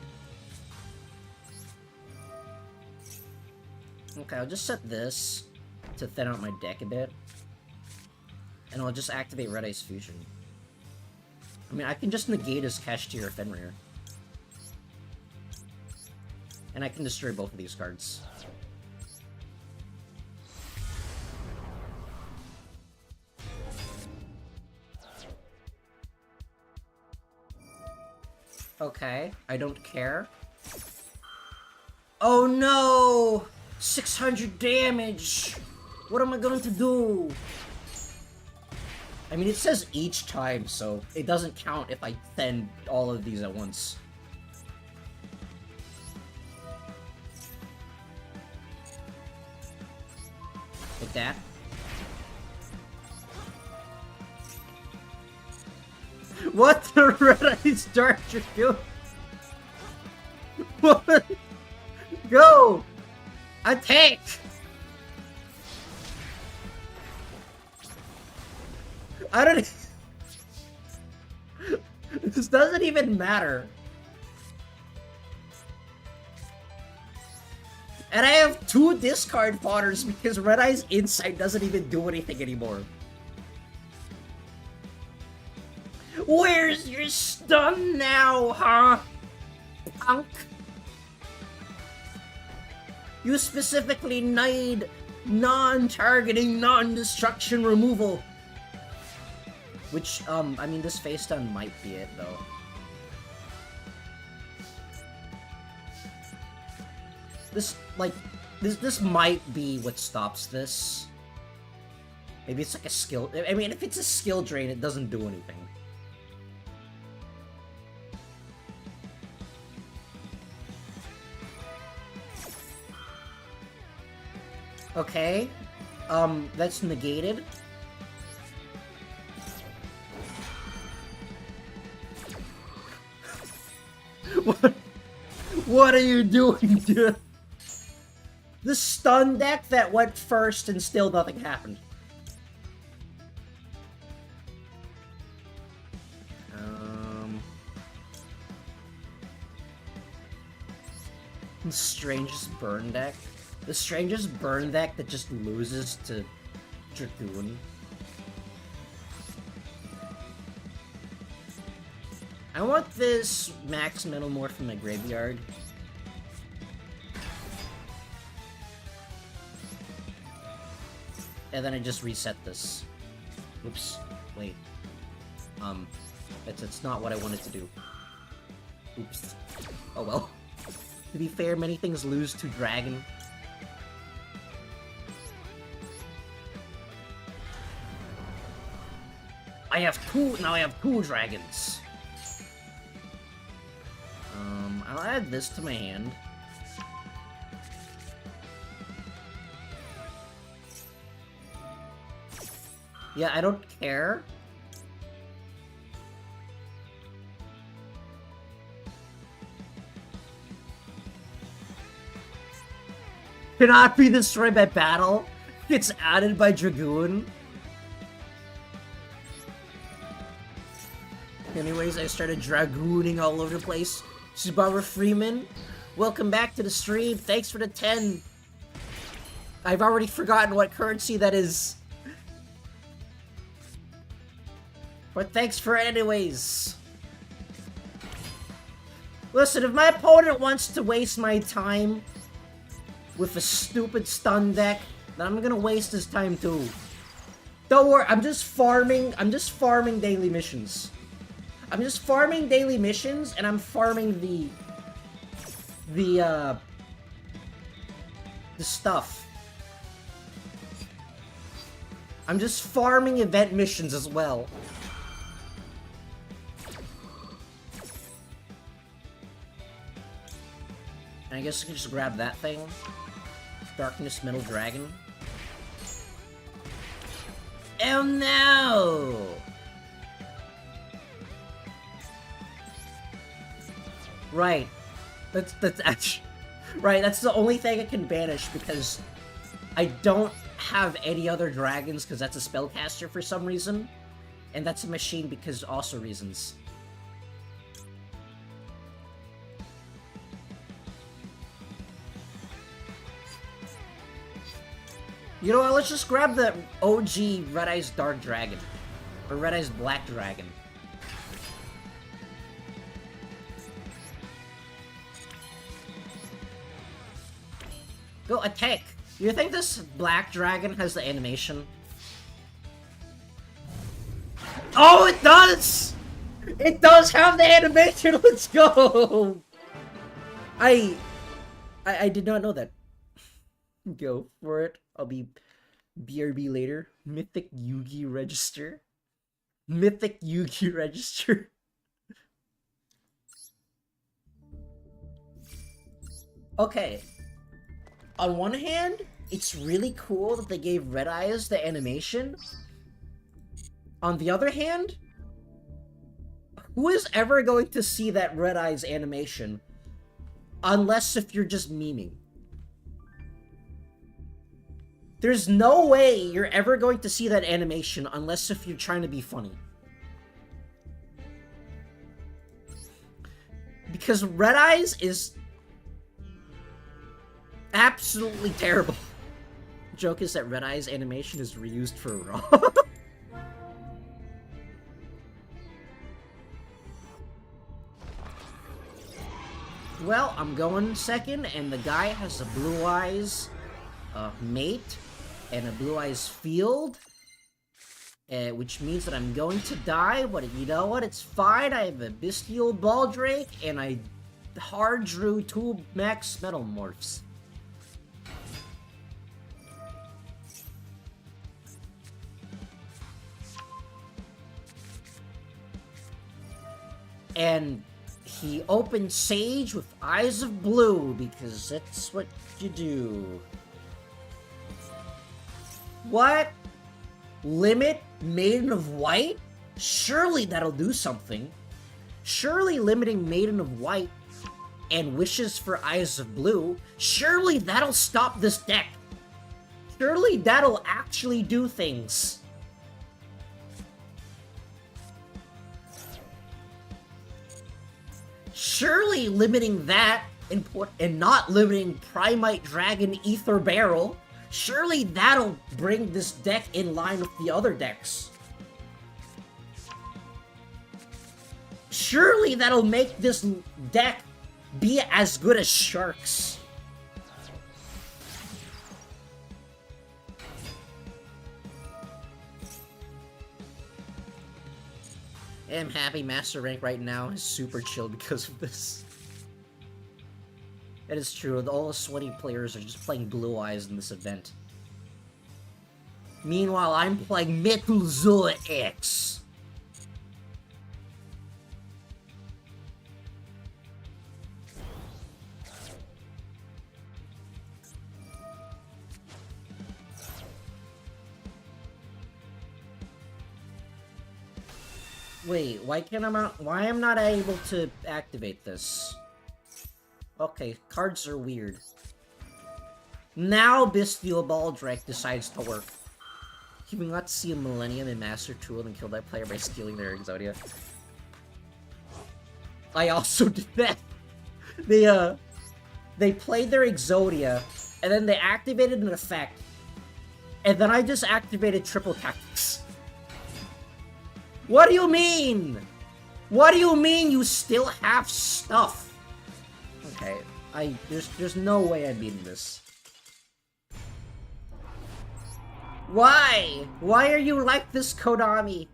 Okay, I'll just set this to thin out my deck a bit. And I'll just activate Red Eyes Fusion. I mean, I can just negate his Kashtira Fenrir. And I can destroy both of these cards. Okay, I don't care. Oh no! 600 damage! What am I going to do? I mean, it says each time, so it doesn't count if I send all of these at once. Like that. What the Red Eyes Dark Dragoon? What? Go! Attack! I don't... This doesn't even matter. And I have 2 discard foders because Red Eye's Insight doesn't even do anything anymore. Where's your stun now, huh? Punk? You specifically need non-targeting, non-destruction removal. Which, I mean, this face stun might be it, though. This, like, this might be what stops this. Maybe it's like a skill... I mean, if it's a skill drain, it doesn't do anything. Okay. That's negated. What are you doing, dude? The stun deck that went first and still nothing happened. The strangest burn deck? The strangest burn deck that just loses to Dragoon. I want this max Metalmorph from my graveyard. And then I just reset this. Oops. Wait. It's not what I wanted to do. Oops. Oh well. To be fair, many things lose to Dragon. Now I have two dragons. I'll add this to my hand. Yeah, I don't care. Cannot be destroyed by battle. It's added by Dragoon. Anyways, I started dragooning all over the place. Subaru Freeman, welcome back to the stream. Thanks for the 10. I've already forgotten what currency that is. But thanks for it anyways. Listen, if my opponent wants to waste my time with a stupid stun deck, then I'm gonna waste his time too. Don't worry, I'm just farming daily missions. I'm just farming daily missions, and I'm farming the stuff. I'm just farming event missions as well. And I guess I can just grab that thing. Darkness Metal Dragon. Oh no! Right. That's actually... Right, that's the only thing I can banish, because I don't have any other dragons, because that's a spellcaster for some reason. And that's a machine because also reasons. You know what, let's just grab the OG Red Eyes Dark Dragon. Or Red Eyes Black Dragon. Go attack! You think this Black Dragon has the animation? Oh, it does! It does have the animation! Let's go! I did not know that. Go for it. I'll be BRB later. Mythic Yugi Register. Mythic Yugi Register. Okay. On one hand, it's really cool that they gave Red Eyes the animation. On the other hand, who is ever going to see that Red Eyes animation? Unless if you're just memeing. There's no way you're ever going to see that animation unless if you're trying to be funny. Because Red Eyes is absolutely terrible. The joke is that Red Eyes animation is reused for Raw. Well, I'm going second, and the guy has a Blue Eyes mate and a Blue Eyes field, which means that I'm going to die, but you know what? It's fine. I have a Bestial Baldrake, and I hard drew 2 max Metalmorphs. And he opened Sage with Eyes of Blue, because that's what you do. What? Limit Maiden of White? Surely that'll do something. Surely limiting Maiden of White and Wishes for Eyes of Blue, surely that'll stop this deck. Surely that'll actually do things. Surely limiting that and not limiting Primite Dragon Ether Barrel, surely that'll bring this deck in line with the other decks. Surely that'll make this deck be as good as Sharks. I'm happy Master Rank right now is super chill because of this. It is true, all the sweaty players are just playing Blue Eyes in this event. Meanwhile, I'm playing Metal Zoa X. Wait, why am not able to activate this? Okay, cards are weird. Now Bestial Baldrick decides to work. Can we not see a Millennium in Master Tool and kill that player by stealing their Exodia? I also did that. They played their Exodia, and then they activated an effect, and then I just activated Triple Tactics. What do you mean? What do you mean you still have stuff? Okay, there's no way I'm beating this. Why? Why are you like this, Konami?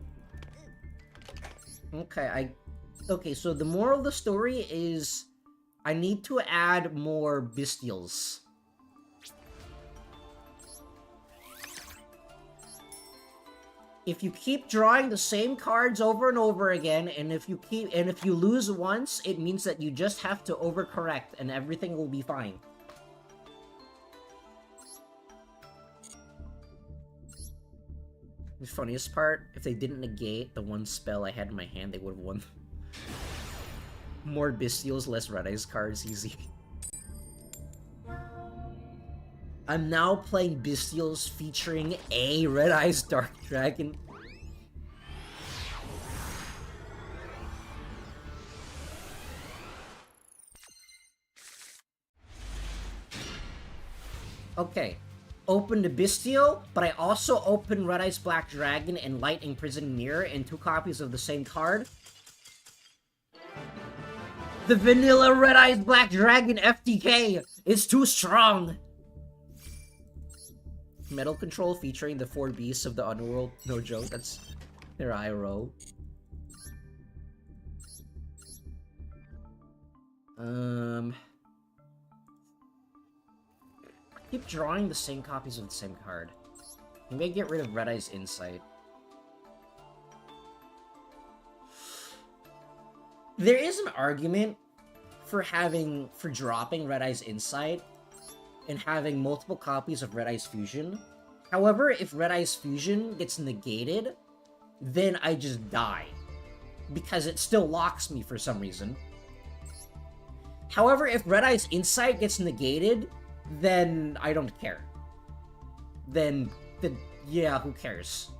Okay, so the moral of the story is I need to add more Bestials. If you keep drawing the same cards over and over again, and if you lose once, it means that you just have to overcorrect and everything will be fine. The funniest part, if they didn't negate the one spell I had in my hand, they would have won. More Bestials, less Red Eyes cards, easy. I'm now playing Bestials featuring a Red Eyes Dark Dragon. Okay, open the Bestial, but I also open Red Eyes Black Dragon and Light Imprisoned Mirror and 2 copies of the same card. The vanilla Red Eyes Black Dragon FTK is too strong! Metal Control featuring the 4 beasts of the Underworld. No joke, that's their IRO. I keep drawing the same copies of the same card. Maybe I get rid of Red Eye's Insight. There is an argument for dropping Red Eye's Insight and having multiple copies of Red Eye's Fusion. However, if Red Eye's Fusion gets negated, then I just die. Because it still locks me for some reason. However, if Red Eye's Insight gets negated, then I don't care. Then yeah, who cares?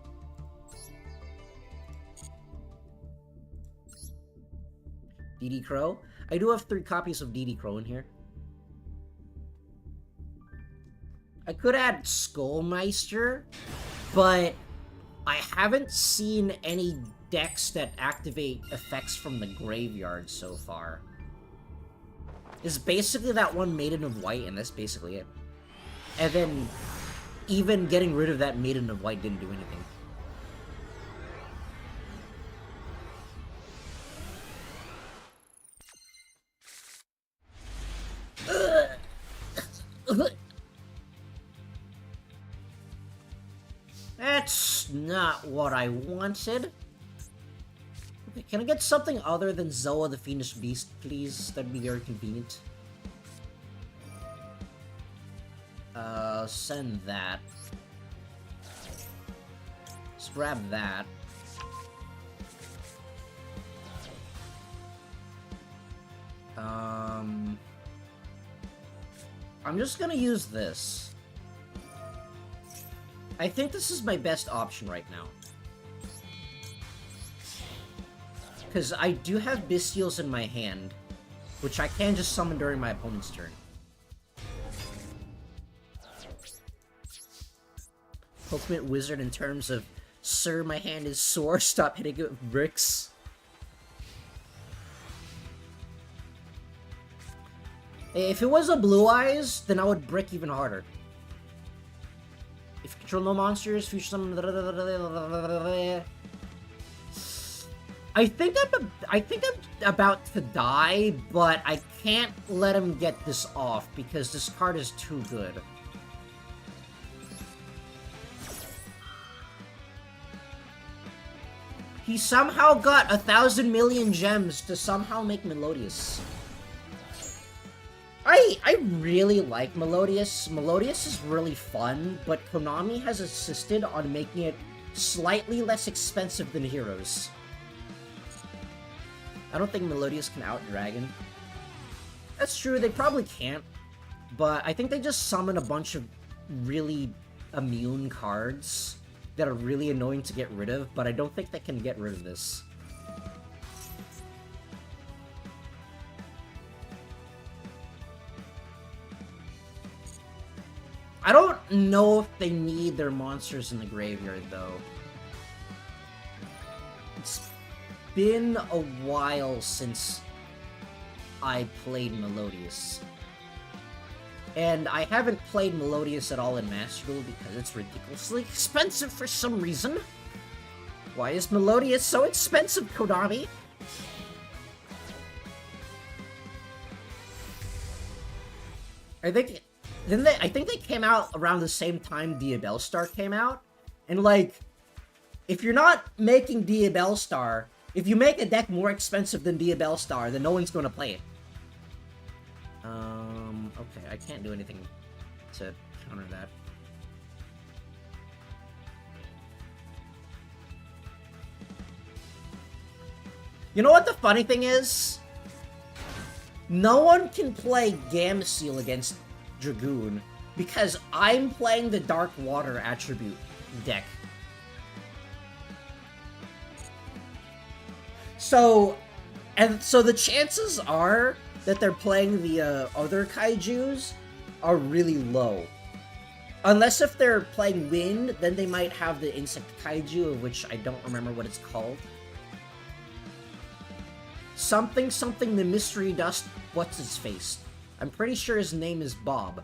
DD Crow? I do have 3 copies of DD Crow in here. I could add Skullmeister, but I haven't seen any decks that activate effects from the graveyard so far. It's basically that one Maiden of White, and that's basically it. And then, even getting rid of that Maiden of White didn't do anything. That's not what I wanted. Okay, can I get something other than Zoa the Fiendish Beast, please? That'd be very convenient. Send that. grab that. I'm just gonna use this. I think this is my best option right now. Because I do have Bystials in my hand, which I can just summon during my opponent's turn. Ultimate Wizard in terms of, sir, my hand is sore, stop hitting it with bricks. If it was a Blue Eyes, then I would brick even harder. If you control no monsters, future summon... I think I'm about to die, but I can't let him get this off because this card is too good. He somehow got 1,000 million gems to somehow make Melodious. I really like Melodious. Melodious is really fun, but Konami has insisted on making it slightly less expensive than Heroes. I don't think Melodious can out-dragon. That's true, they probably can't. But I think they just summon a bunch of really immune cards that are really annoying to get rid of, but I don't think they can get rid of this. I don't know if they need their monsters in the graveyard, though. It's been a while since I played Melodious. And I haven't played Melodious at all in Master Duel because it's ridiculously expensive for some reason. Why is Melodious so expensive, Konami? I think they came out around the same time Diabellstar came out. And like, if you're not making Diabellstar, if you make a deck more expensive than Diabellstar, then no one's gonna play it. Okay, I can't do anything to counter that. You know what the funny thing is? No one can play Gamseel against Dragoon because I'm playing the Dark Water attribute deck. So the chances are that they're playing the other kaijus are really low. Unless if they're playing Wind, then they might have the Insect Kaiju, of which I don't remember what it's called. Something the Mystery Dust, what's his face? I'm pretty sure his name is Bob.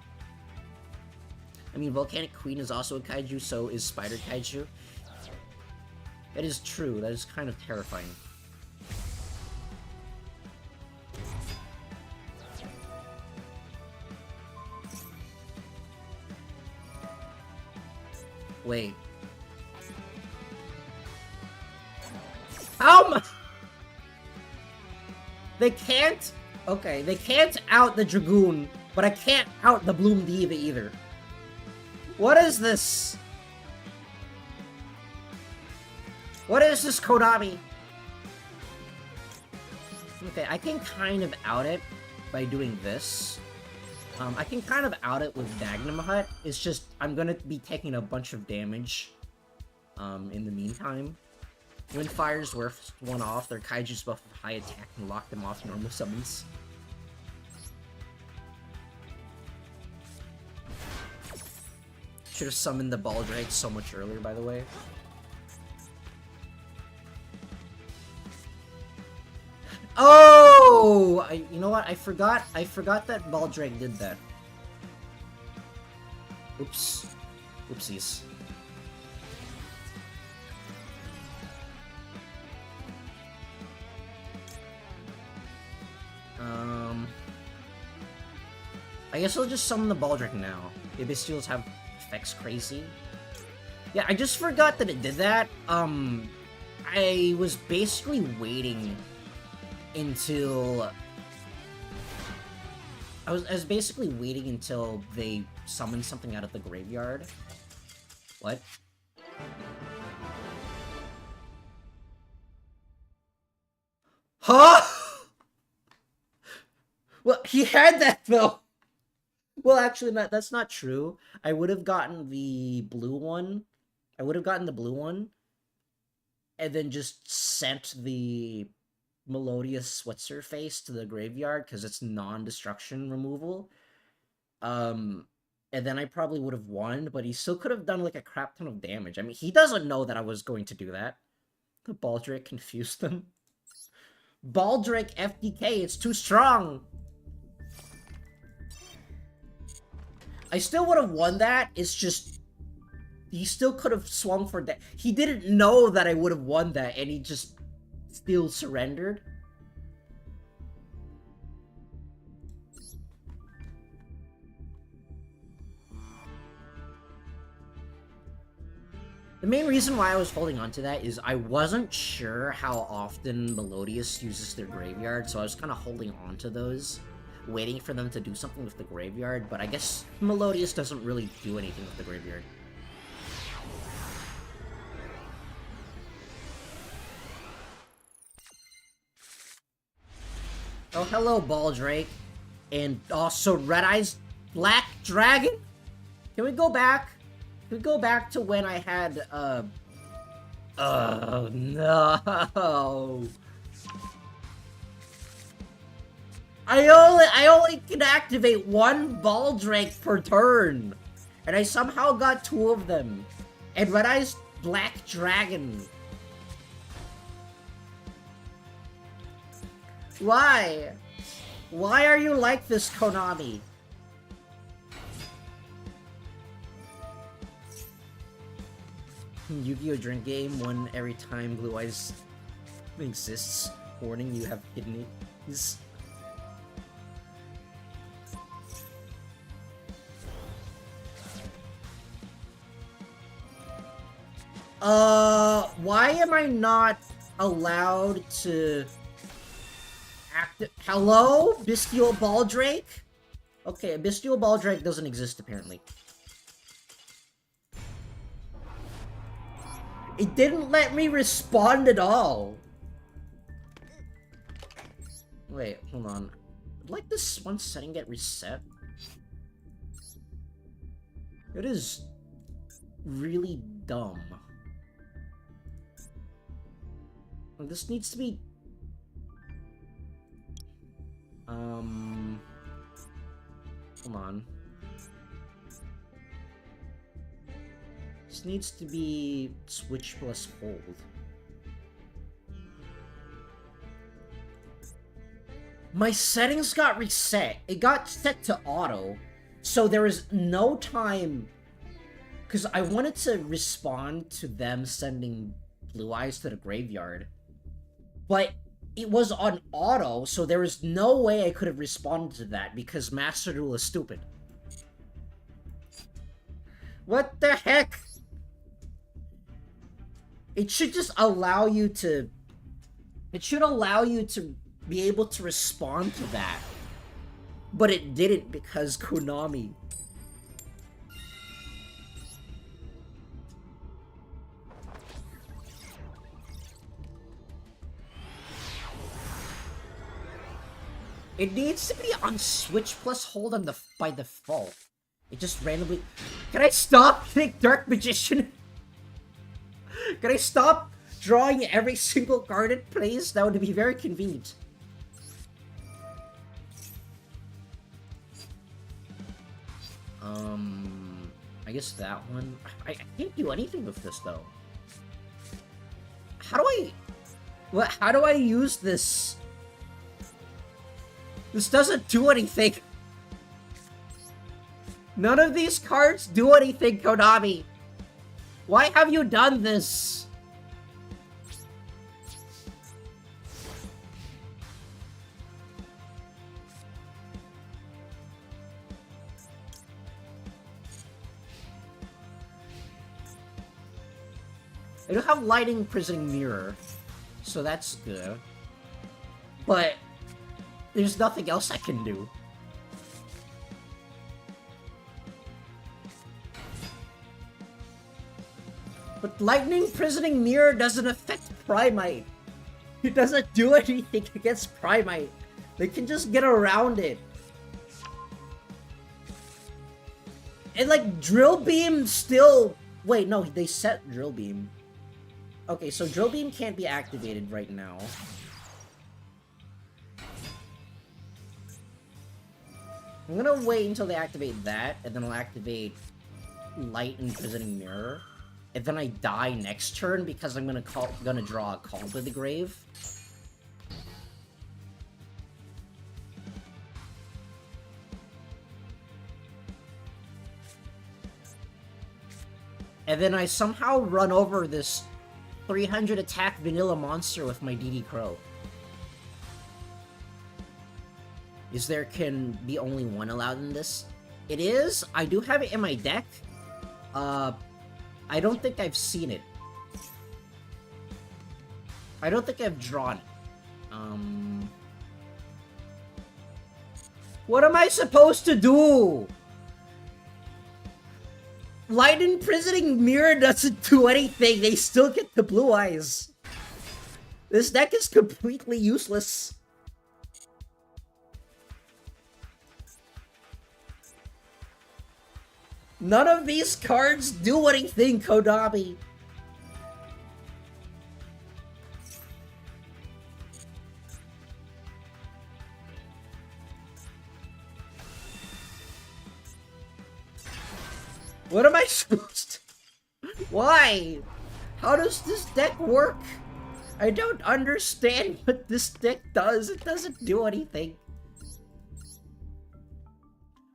I mean, Volcanic Queen is also a kaiju, so is Spider Kaiju. That is true, that is kind of terrifying. Wait. How much? They can't... Okay, they can't out the Dragoon, but I can't out the Bloom Diva either. What is this? What is this, Konami? Okay, I can kind of out it by doing this. I can kind of out it with Magnum Hut. It's just, I'm gonna be taking a bunch of damage, in the meantime. When Fire's worth one off, their Kaiju's buff with high attack and lock them off normal summons. Should have summoned the Baldrake so much earlier, by the way. Oh! You know what? I forgot that Baldrake did that. Oops. Oopsies. I guess I'll just summon the Baldrake now. The Bystials have effects crazy. Yeah, I just forgot that it did that. I was basically waiting until... I was basically waiting until they summoned something out of the graveyard. What? Huh? Well, he had that though. Well, actually, that's not true. I would have gotten the blue one. I would have gotten the blue one, and then just sent the Melodious What's Her Face to the graveyard because it's non-destruction removal. And then I probably would have won, but he still could have done like a crap ton of damage. I mean, he doesn't know that I was going to do that. The Baldrake confused them. Baldrake FDK, it's too strong! I still would have won that, it's just... He still could have swung for that. He didn't know that I would have won that, and he just still surrendered. The main reason why I was holding on to that is I wasn't sure how often Melodious uses their graveyard, so I was kind of holding on to those, waiting for them to do something with the graveyard, but I guess Melodious doesn't really do anything with the graveyard. Oh, hello, Baldrake. And also Red Eyes Black Dragon? Can we go back? Can we go back to when I had, oh, no. I only can activate one Baldrake per turn. And I somehow got two of them. And Red Eyes Black Dragon. Why? Why are you like this, Konami? Yu-Gi-Oh! Drink game, one every time Blue Eyes exists. Warning, you have kidneys. Why am I not allowed to... Hello? Bestial Baldrake? Okay, a Bestial Baldrake doesn't exist, apparently. It didn't let me respond at all. Wait, hold on. Would like this one setting get reset? It is really dumb. This needs to be... Hold on. This needs to be switch plus hold. My settings got reset. It got set to auto. So there is no time... Because I wanted to respond to them sending Blue Eyes to the graveyard. But it was on auto, so there was no way I could have responded to that because Master Duel is stupid. What the heck? It should just allow you to... It should allow you to be able to respond to that. But it didn't because Konami. It needs to be on switch plus hold on by default. It just randomly... Can I stop getting Dark Magician? Can I stop drawing every single card it plays? That would be very convenient. I guess that one... I can't do anything with this, though. How do I... What? How do I use this? This doesn't do anything. None of these cards do anything, Konami. Why have you done this? I do have Lighting Imprisoning Mirror, so that's good. But there's nothing else I can do. But Lightning Imprisoning Mirror doesn't affect Primite. It doesn't do anything against Primite. They can just get around it. And like, Drill Beam still... Wait, no, they set Drill Beam. Okay, so Drill Beam can't be activated right now. I'm gonna wait until they activate that, and then I'll activate Light Imprisoning Mirror. And then I die next turn because I'm gonna draw a Call to the Grave. And then I somehow run over this 300 attack vanilla monster with my DD Crow. Is there can be only one allowed in this? It is. I do have it in my deck. I don't think I've seen it. I don't think I've drawn it. What am I supposed to do? Light Imprisoning Mirror doesn't do anything. They still get the blue eyes. This deck is completely useless. None of these cards do anything, Konami. What am I supposed to... Why? How does this deck work? I don't understand what this deck does. It doesn't do anything.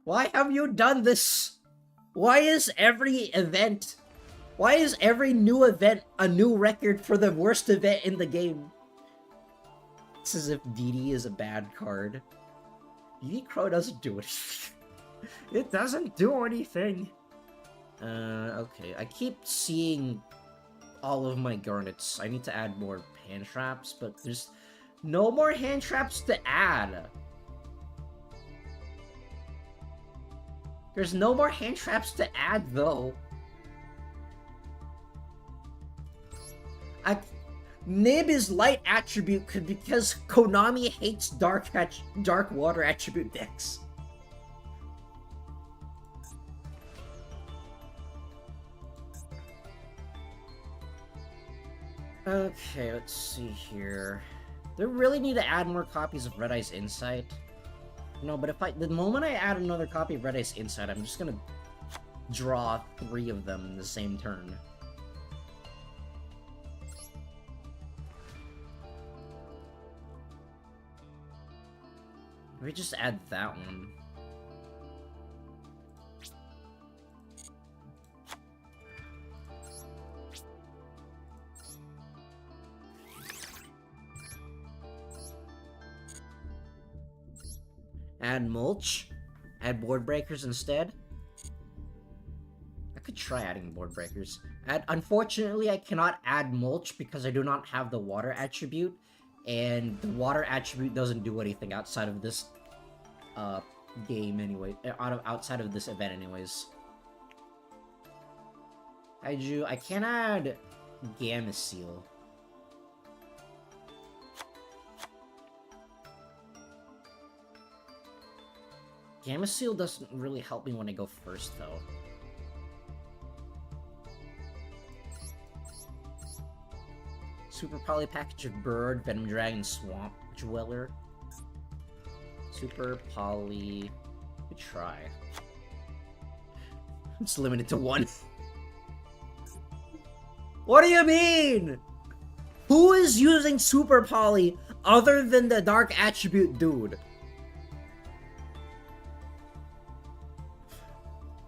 Why have you done this? Why is every event... Why is every new event a new record for the worst event in the game? It's as if DD is a bad card. DD Crow doesn't do anything. It doesn't do anything. Okay. I keep seeing all of my garnets. I need to add more hand traps, but there's no more hand traps to add. There's no more hand traps to add, though. Nib is light attribute because Konami hates dark water attribute decks. Okay, let's see here. They really need to add more copies of Red Eye's Insight. No, but the moment I add another copy of Red Eye's Insight, I'm just gonna draw 3 of them in the same turn. Let me just add that one. Add mulch? Add board breakers instead? I could try adding board breakers. Unfortunately, I cannot add mulch because I do not have the water attribute, and the water attribute doesn't do anything outside of this game anyway. Outside of this event anyways. I can't add Gamma Seal. Gamma Seal doesn't really help me when I go first, though. Super Poly Package of Bird, Venom Dragon, Swamp Dweller. Super Poly... Good try. It's limited to 1. What do you mean? Who is using Super Poly other than the Dark Attribute dude?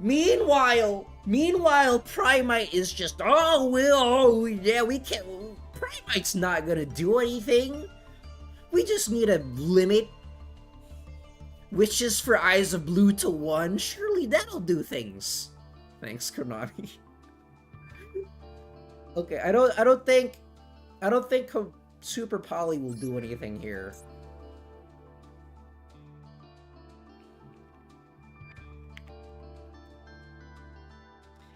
Meanwhile, Primite is just, yeah, we can't, Primite's not gonna do anything. We just need to limit Witches for Eyes of Blue to 1. Surely that'll do things. Thanks, Konami. Okay, I don't think Super Poly will do anything here.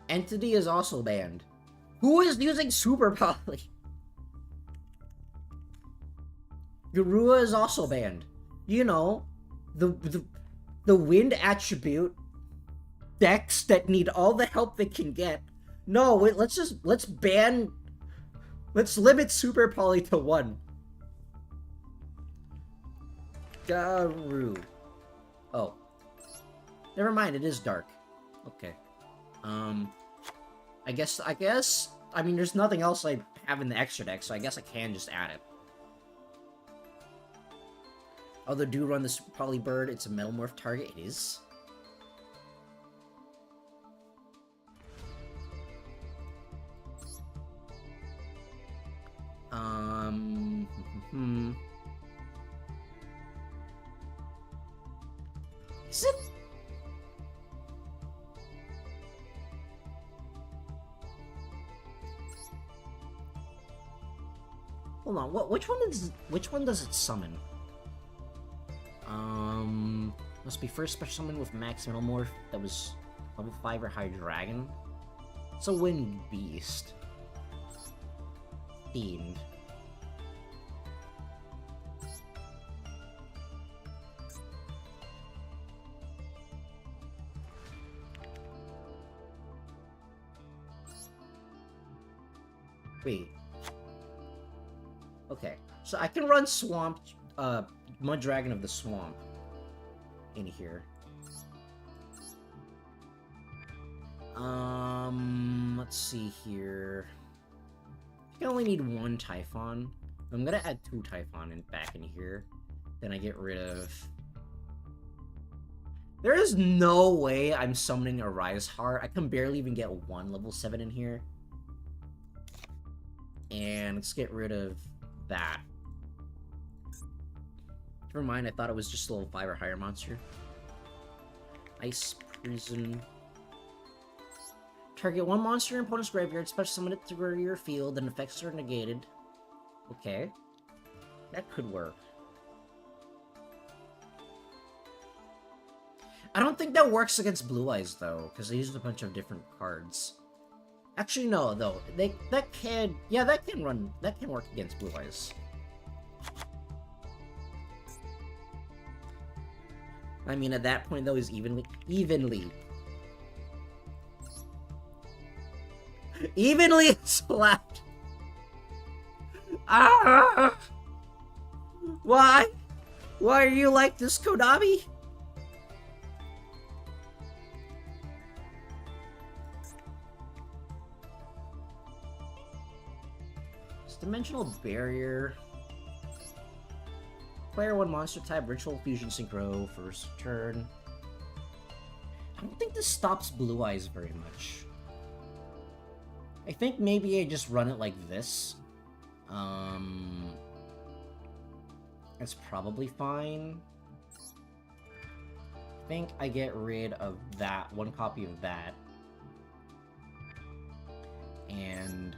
Entity is also banned. Who is using Super Poly? Garua is also banned. You know, the wind attribute decks that need all the help they can get. No, wait, let's limit Super Poly to 1. Garu. Oh. Never mind, it is dark. Okay. I guess, I mean, there's nothing else I have in the extra deck, so I guess I can just add it. Although do run this Poly Bird, it's a Metalmorph target, it is. Is it? Hold on, which one does it summon? Must be first special summon with Max Metalmorph that was level 5 or higher dragon. It's a Wind Beast. Themed. Wait. Okay, so I can run Swamp, Mud Dragon of the Swamp in here. Let's see here. I can only need 1 Typhon. I'm gonna add 2 Typhon back in here. Then I get rid of... There is no way I'm summoning a Rise Heart. I can barely even get 1 level 7 in here. And let's get rid of that. Never mind, I thought it was just a level 5 or higher monster. Ice Prison. Target 1 monster in opponent's graveyard, special summon it through your field, and effects are negated. Okay. That could work. I don't think that works against Blue Eyes, though, because they used a bunch of different cards. Actually, no, though. That can work against Blue Eyes. I mean, at that point, though, is evenly slapped. Ah! Why? Why are you like this, Konami? Dimensional Barrier. Player 1 monster type, Ritual Fusion Synchro, first turn. I don't think this stops Blue Eyes very much. I think maybe I just run it like this. That's probably fine. I think I get rid of that, 1 copy of that. And...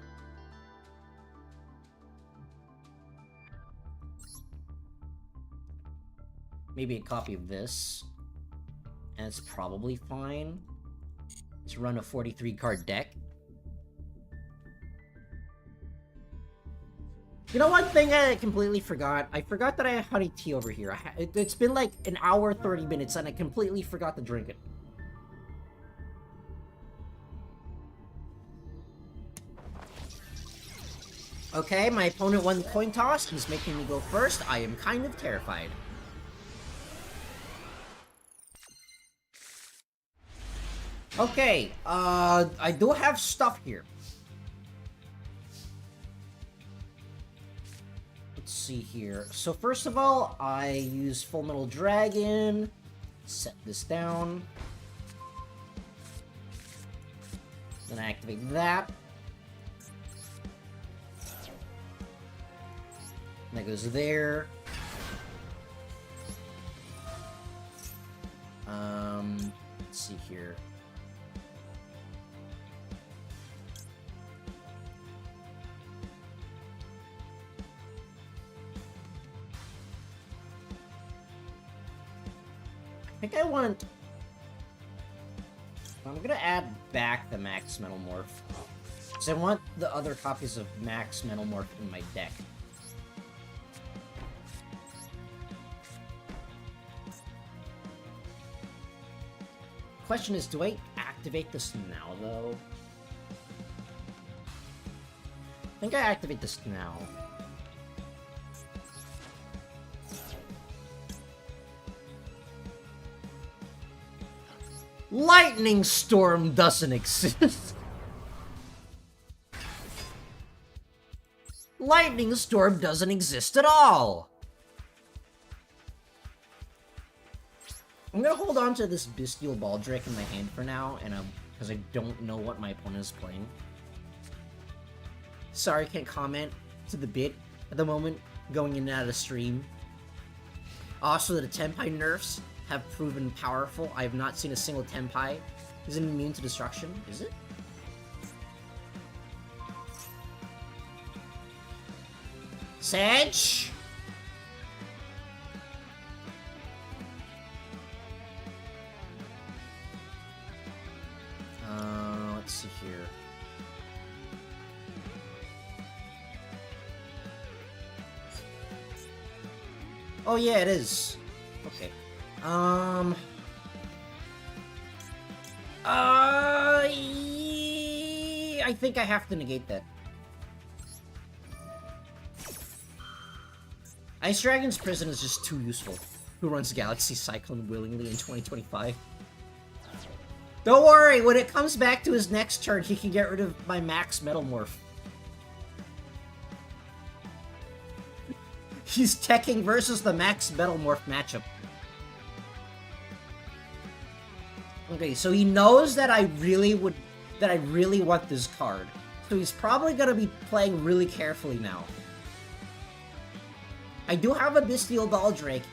maybe a copy of this. And it's probably fine. Let's run a 43 card deck. You know, one thing I completely forgot? I forgot that I have honey tea over here. It's been like an hour, 30 minutes, and I completely forgot to drink it. Okay, my opponent won the coin toss. He's making me go first. I am kind of terrified. Okay, I do have stuff here. Let's see here. So first of all, I use Full Metal Dragon. Set this down. Then I activate that. And that goes there. Let's see here. I think I want... I'm gonna add back the Max Metalmorph. Because I want the other copies of Max Metalmorph in my deck. question is, do I activate this now, though? I think I activate this now. Lightning Storm doesn't exist. Lightning Storm doesn't exist at all. I'm gonna hold on to this Bestial Baldrake in my hand for now, and because I don't know what my opponent is playing. Sorry, can't comment to the bit at the moment, going in and out of stream. Also, the Tenpai nerfs have proven powerful. I have not seen a single Tenpai isn't immune to destruction. Is it? Sedge! Let's see here. Oh yeah, it is. Okay. I think I have to negate that. Ice Dragon's Prison is just too useful. Who runs Galaxy Cyclone willingly in 2025? Don't worry, when it comes back to his next turn, he can get rid of my max Metalmorph. He's teching versus the max Metalmorph matchup. Okay, so he knows that I really want this card. So he's probably gonna be playing really carefully now. I do have a Bestial Baldrake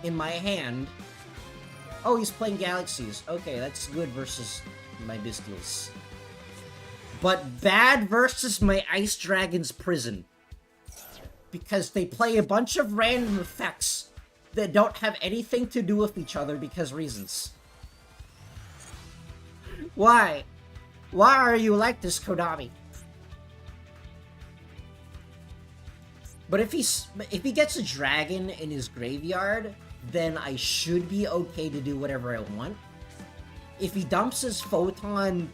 in my hand. Oh, he's playing Galaxies. Okay, that's good versus my Bestials. But bad versus my Ice Dragon's Prison. Because they play a bunch of random effects that don't have anything to do with each other because reasons. Why? Why are you like this, Kodami? But if he gets a dragon in his graveyard, then I should be okay to do whatever I want. If he dumps his Photon...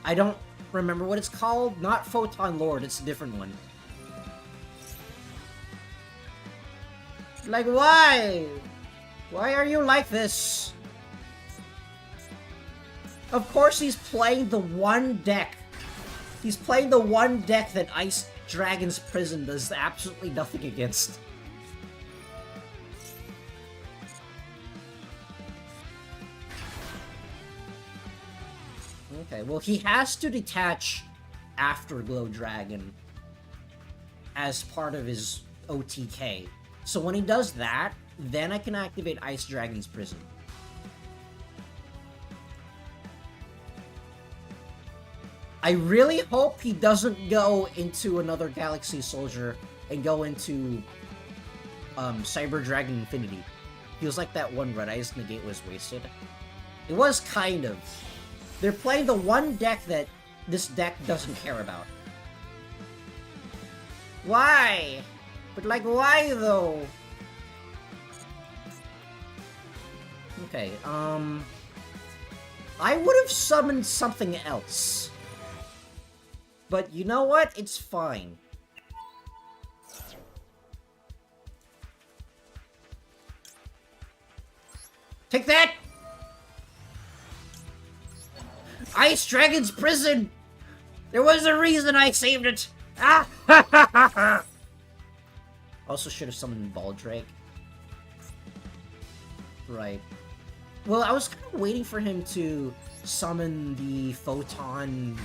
I don't remember what it's called. Not Photon Lord, it's a different one. Like, why? Why are you like this? Of course he's playing the one deck. He's playing the one deck that Ice Dragon's Prison does absolutely nothing against. Okay, well he has to detach Afterglow Dragon as part of his OTK. So when he does that, then I can activate Ice Dragon's Prison. I really hope he doesn't go into another Galaxy Soldier and go into Cyber Dragon Infinity. Feels like that one Red Eyes Negate was wasted. It was kind of. They're playing the one deck that this deck doesn't care about. Why? But like, why though? Okay, I would have summoned something else. But you know what? It's fine. Take that! Ice Dragon's Prison! There was a reason I saved it! Ah! Also should have summoned Baldrake. Right. Well, I was kind of waiting for him to summon the Photon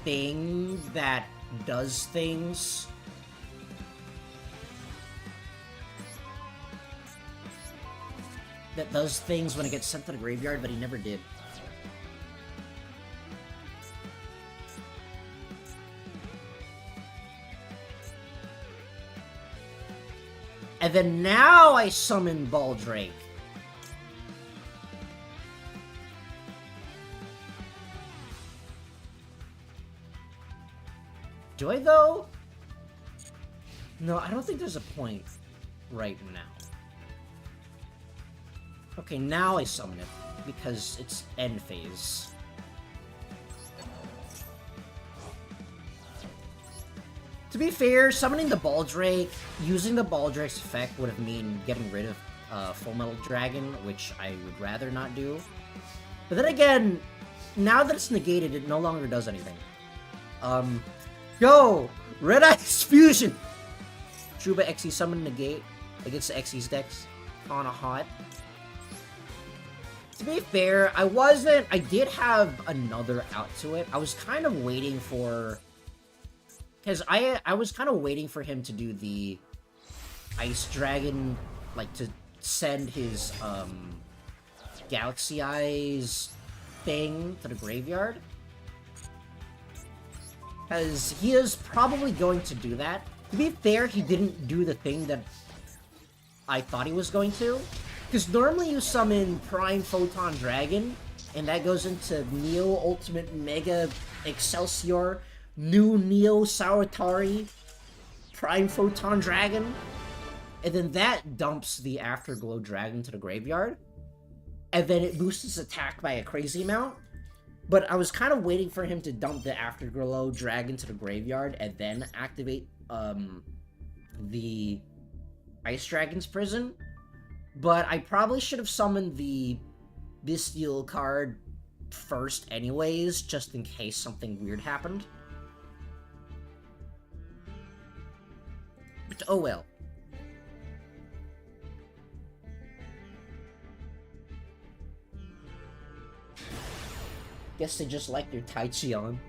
thing that does things. That does things when it gets sent to the graveyard, but he never did. And then now I summon Baldrake. Do I, though? No, I don't think there's a point right now. Okay, now I summon it. because it's end phase. To be fair, summoning the Baldrake, using the Baldrake's effect would have mean getting rid of Full Metal Dragon, which I would rather not do. But then again, now that it's negated, it no longer does anything. Yo! Red Ice Fusion! Truba XE summon negate against the XE's decks. Kinda hot. To be fair, I did have another out to it. I was kind of waiting for... Because I was kind of waiting for him to do the Ice Dragon, like, to send his, Galaxy Eyes thing to the graveyard. Because he is probably going to do that. To be fair, he didn't do the thing that I thought he was going to. Because normally you summon Prime Photon Dragon, and that goes into Neo Ultimate Mega Excelsior, New Neo Sawatari, Prime Photon Dragon, and then that dumps the Afterglow Dragon to the graveyard, and then it boosts its attack by a crazy amount. But I was kind of waiting for him to dump the Afterglow Dragon to the graveyard and then activate the Ice Dragon's Prison. But I probably should have summoned the Bestial card first anyways, just in case something weird happened. But oh well. Guess they just like their Tai Chi on.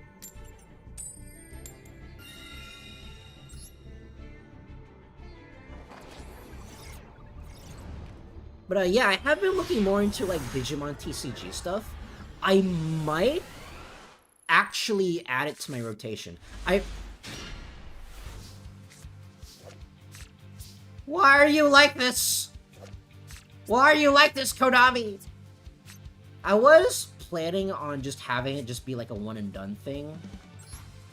But yeah, I have been looking more into like Digimon TCG stuff. I might actually add it to my rotation. Why are you like this? Why are you like this, Konami? I was planning on just having it just be like a one and done thing.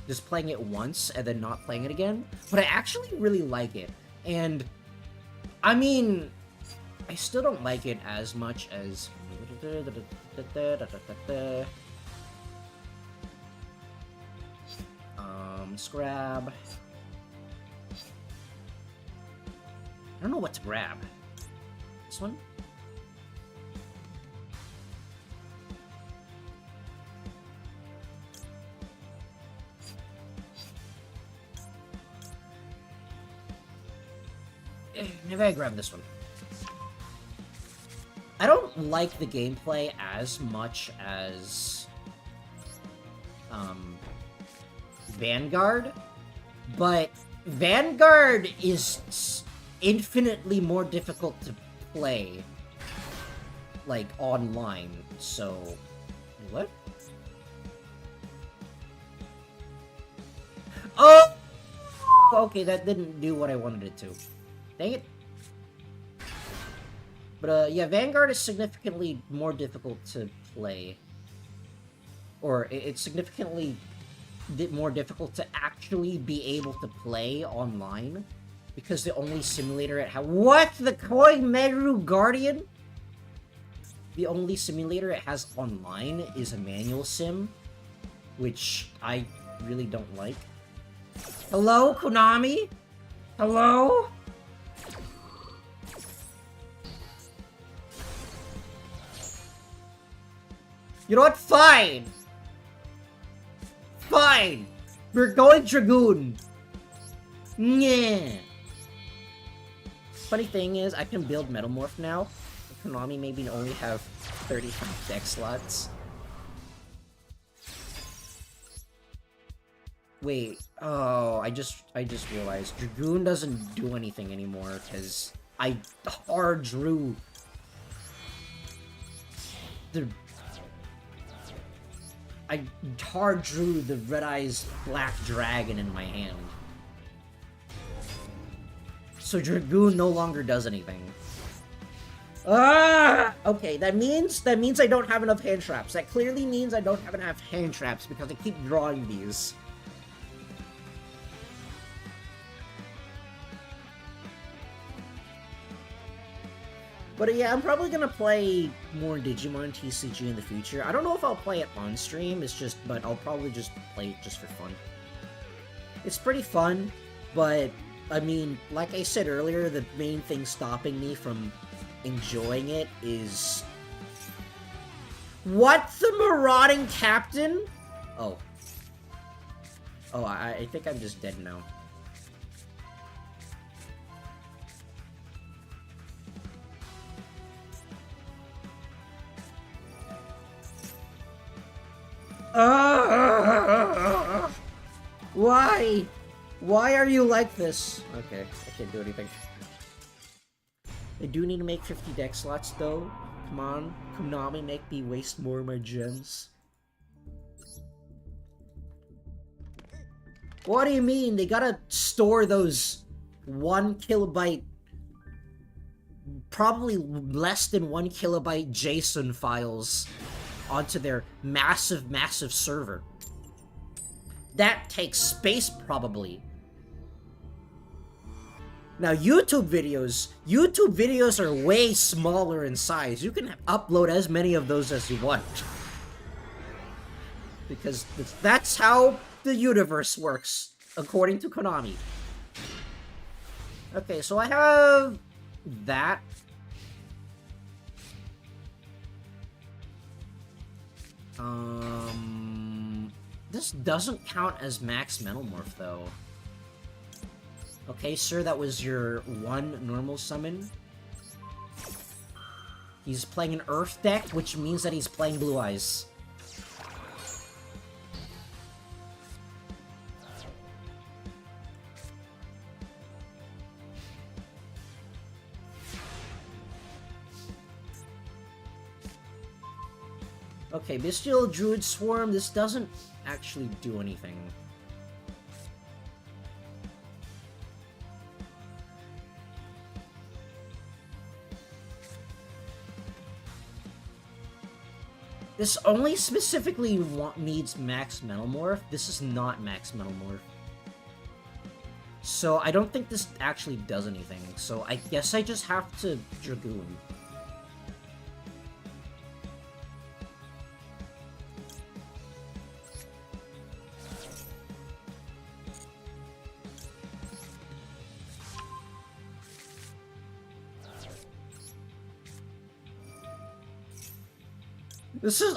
Just playing it once and then not playing it again. But I actually really like it. And, I mean, I still don't like it as much as... let's grab... I don't know what to grab. This one? Maybe I grab this one. I don't like the gameplay as much as Vanguard, but Vanguard is infinitely more difficult to play, like, online, so... What? Oh! Okay, that didn't do what I wanted it to. Dang it. But, yeah, Vanguard is significantly more difficult to play. Or, it's significantly more difficult to actually be able to play online. Because the only simulator it has... What? The Koi Meru Guardian? The only simulator it has online is a manual sim. Which I really don't like. Hello, Konami? Hello? You know what? Fine! Fine! We're going Dragoon! Yeah. Funny thing is, I can build Metalmorph now. Konami maybe only have 30 deck slots. Wait, oh, I just realized Dragoon doesn't do anything anymore because I hard drew the Red Eyes Black Dragon in my hand. So Dragoon no longer does anything. Ah! Okay, that means I don't have enough hand traps. That clearly means I don't have enough hand traps because I keep drawing these. But yeah, I'm probably gonna play more Digimon TCG in the future. I don't know if I'll play it on stream, but I'll probably just play it just for fun. It's pretty fun, but, I mean, like I said earlier, the main thing stopping me from enjoying it is... What? The marauding captain? Oh. Oh, I think I'm just dead now. Why? Why are you like this? Okay, I can't do anything. I do need to make 50 deck slots though. Come on, Konami, make me waste more of my gems. What do you mean? They gotta store those 1 kilobyte, probably less than 1 kilobyte JSON files onto their massive, massive server. That takes space, probably. Now, YouTube videos are way smaller in size. You can upload as many of those as you want. Because that's how the universe works, according to Konami. Okay, so I have that. This doesn't count as max Metalmorph, though. Okay, sir, that was your 1 normal summon. He's playing an Earth deck, which means that he's playing Blue Eyes. Okay, Bestial Druid Swarm, this doesn't actually do anything. This only specifically needs Max Metalmorph. This is not Max Metalmorph. So I don't think this actually does anything. So I guess I just have to Dragoon.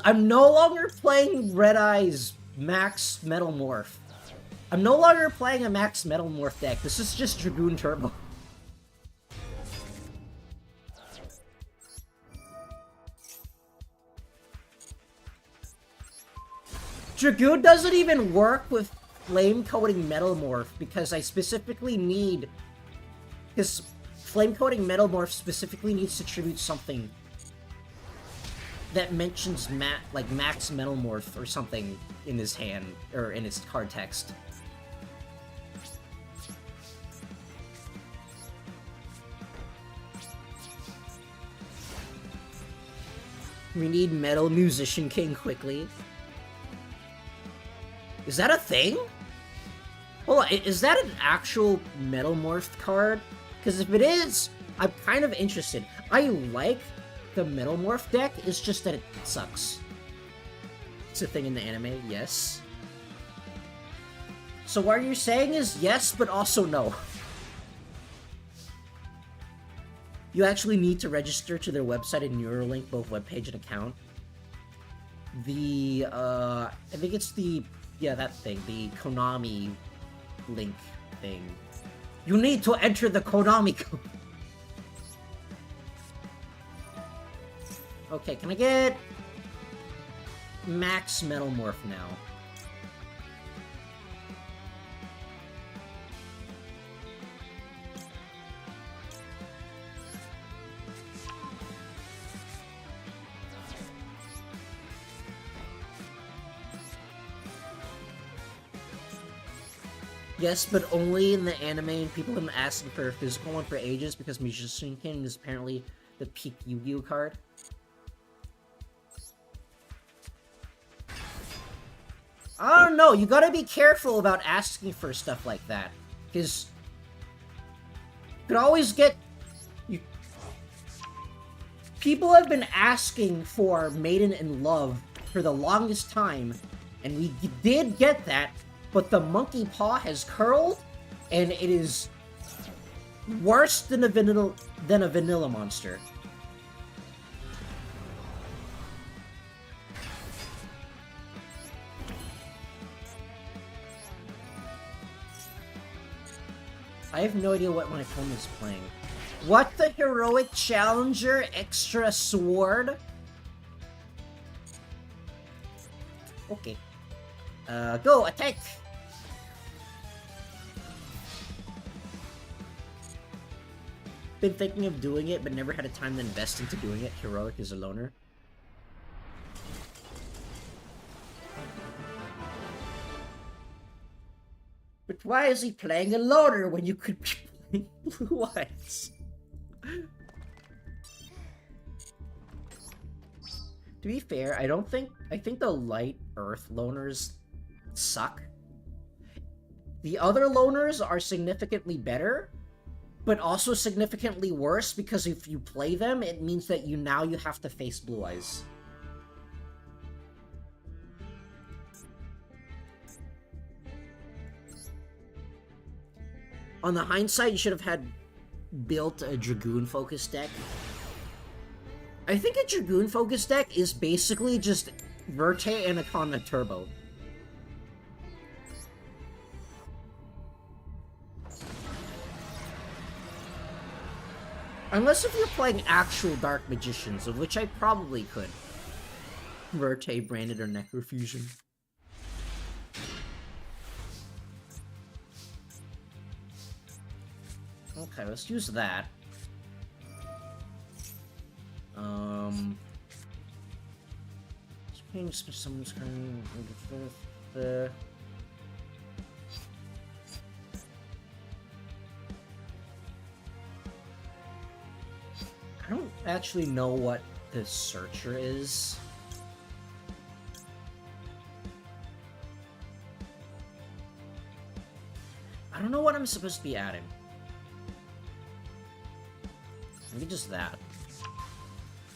I'm no longer playing Red Eye's Max Metalmorph. I'm no longer playing a Max Metalmorph deck. This is just Dragoon Turbo. Dragoon doesn't even work with Flame Coating Metalmorph because I specifically need... Because Flame Coating Metalmorph specifically needs to tribute something that mentions Max Metalmorph or something in his hand, or in his card text. We need Metal Musician King quickly. Is that a thing? Hold on, is that an actual Metalmorph card? Because if it is, I'm kind of interested. I like the Metalmorph deck, it's just that it sucks. It's a thing in the anime, yes. So what you're saying is yes, but also no. You actually need to register to their website and Neuralink, both webpage and account. I think it's that thing, the Konami link thing. You need to enter the Konami code. Okay, can I get Max Metalmorph now? Yes, but only in the anime, and people have been asking for a physical one for ages because Musician King is apparently the peak Yu-Gi-Oh card. I don't know, you gotta be careful about asking for stuff like that, because you could always get... People have been asking for Maiden in Love for the longest time, and we did get that, but the monkey paw has curled, and it is worse than a vanilla monster. I have no idea what my opponent is playing. What the Heroic Challenger extra sword? Okay. Go, attack! Been thinking of doing it, but never had a time to invest into doing it. Heroic is a loner. But why is he playing a loner when you could be playing Blue Eyes? To be fair, I think the light earth loners suck. The other loners are significantly better, but also significantly worse because if you play them, it means that you have to face Blue Eyes. On the hindsight, you should have had built a Dragoon focus deck. I think a Dragoon focus deck is basically just Verte Anaconda Turbo. Unless if you're playing actual Dark Magicians, of which I probably could. Verte, Branded, or Necrofusion. Okay, let's use that. Someone's going to I don't actually know what the Searcher is. I don't know what I'm supposed to be adding. Maybe just that.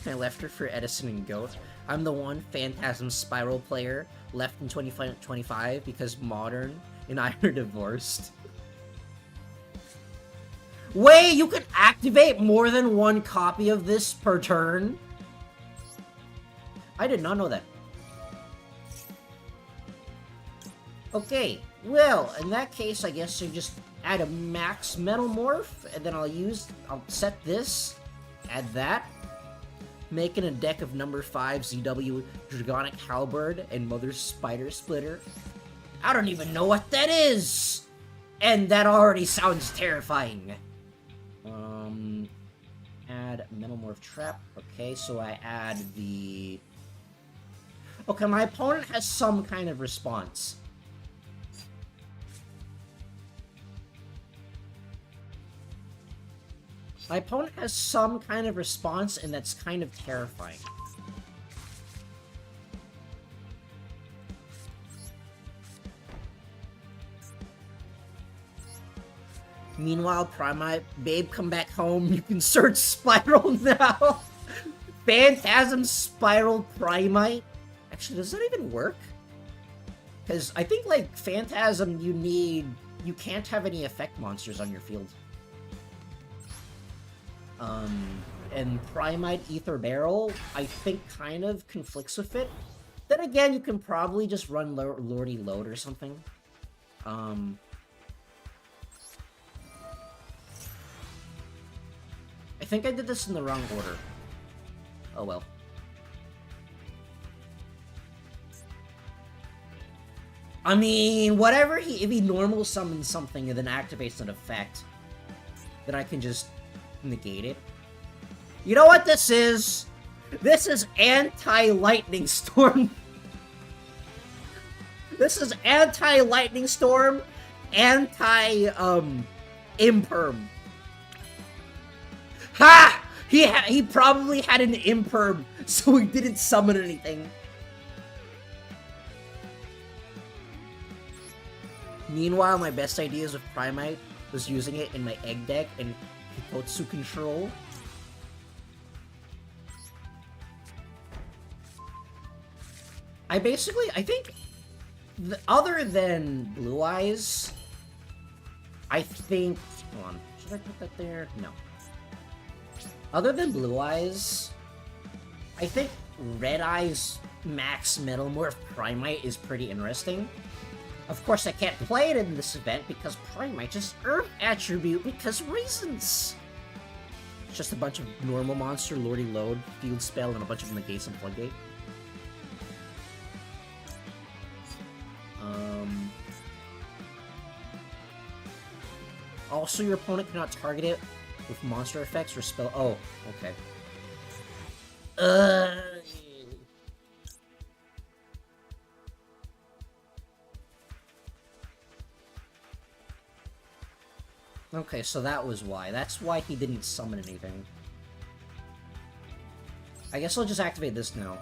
I left her for Edison and Goat. I'm the one Phantasm Spiral player left in 2025 because Modern and I are divorced. Wait, you can activate more than one copy of this per turn? I did not know that. Okay, well, in that case, I guess you just add a max Metalmorph, and then I'll set this, add that, making a deck of number 5 ZW Dragonic Halberd and Mother Spider Splitter. I don't even know what that is! And that already sounds terrifying. Add Metalmorph Trap. Okay, so I add the... Okay, my opponent has some kind of response. My opponent has some kind of response, and that's kind of terrifying. Meanwhile, Primite, babe, come back home. You can search Spiral now. Phantasm Spiral Primite. Actually, does that even work? Because I think, like, Phantasm, you can't have any effect monsters on your field. And Primite Ether Barrel, I think, kind of conflicts with it. Then again, you can probably just run Lordy Load or something. I think I did this in the wrong order. Oh well. I mean, whatever if he normal summons something and then activates an effect, then I can just negate it. You know what this is? This is anti-Lightning Storm. This is anti-Lightning Storm, imperm. Ha! He probably had an imperm, so he didn't summon anything. Meanwhile, my best ideas of Primite was using it in my egg deck and Hitotsu control. I think, other than Blue Eyes, I think... Hold on. Should I put that there? No. Other than Blue Eyes, I think Red Eyes Max Metalmorph Primite is pretty interesting. Of course, I can't play it in this event because Primite just Earth attribute because reasons. It's just a bunch of normal monster, Lordy Load, Field Spell, and a bunch of negates and Floodgate. Also, your opponent cannot target it with monster effects or spell. Oh, okay. Okay, so that was why. That's why he didn't summon anything. I guess I'll just activate this now.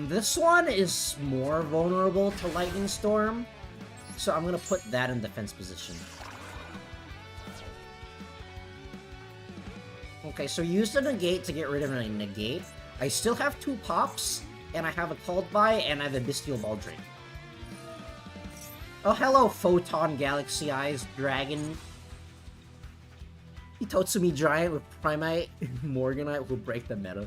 This one is more vulnerable to Lightning Storm, so I'm gonna put that in defense position. Okay, so use the negate to get rid of a negate. I still have 2 pops, and I have a Called By, and I have a Bestial Baldric. Oh, hello, Photon Galaxy Eyes Dragon. Hitotsumi Giant with Primite Morganite will break the meta.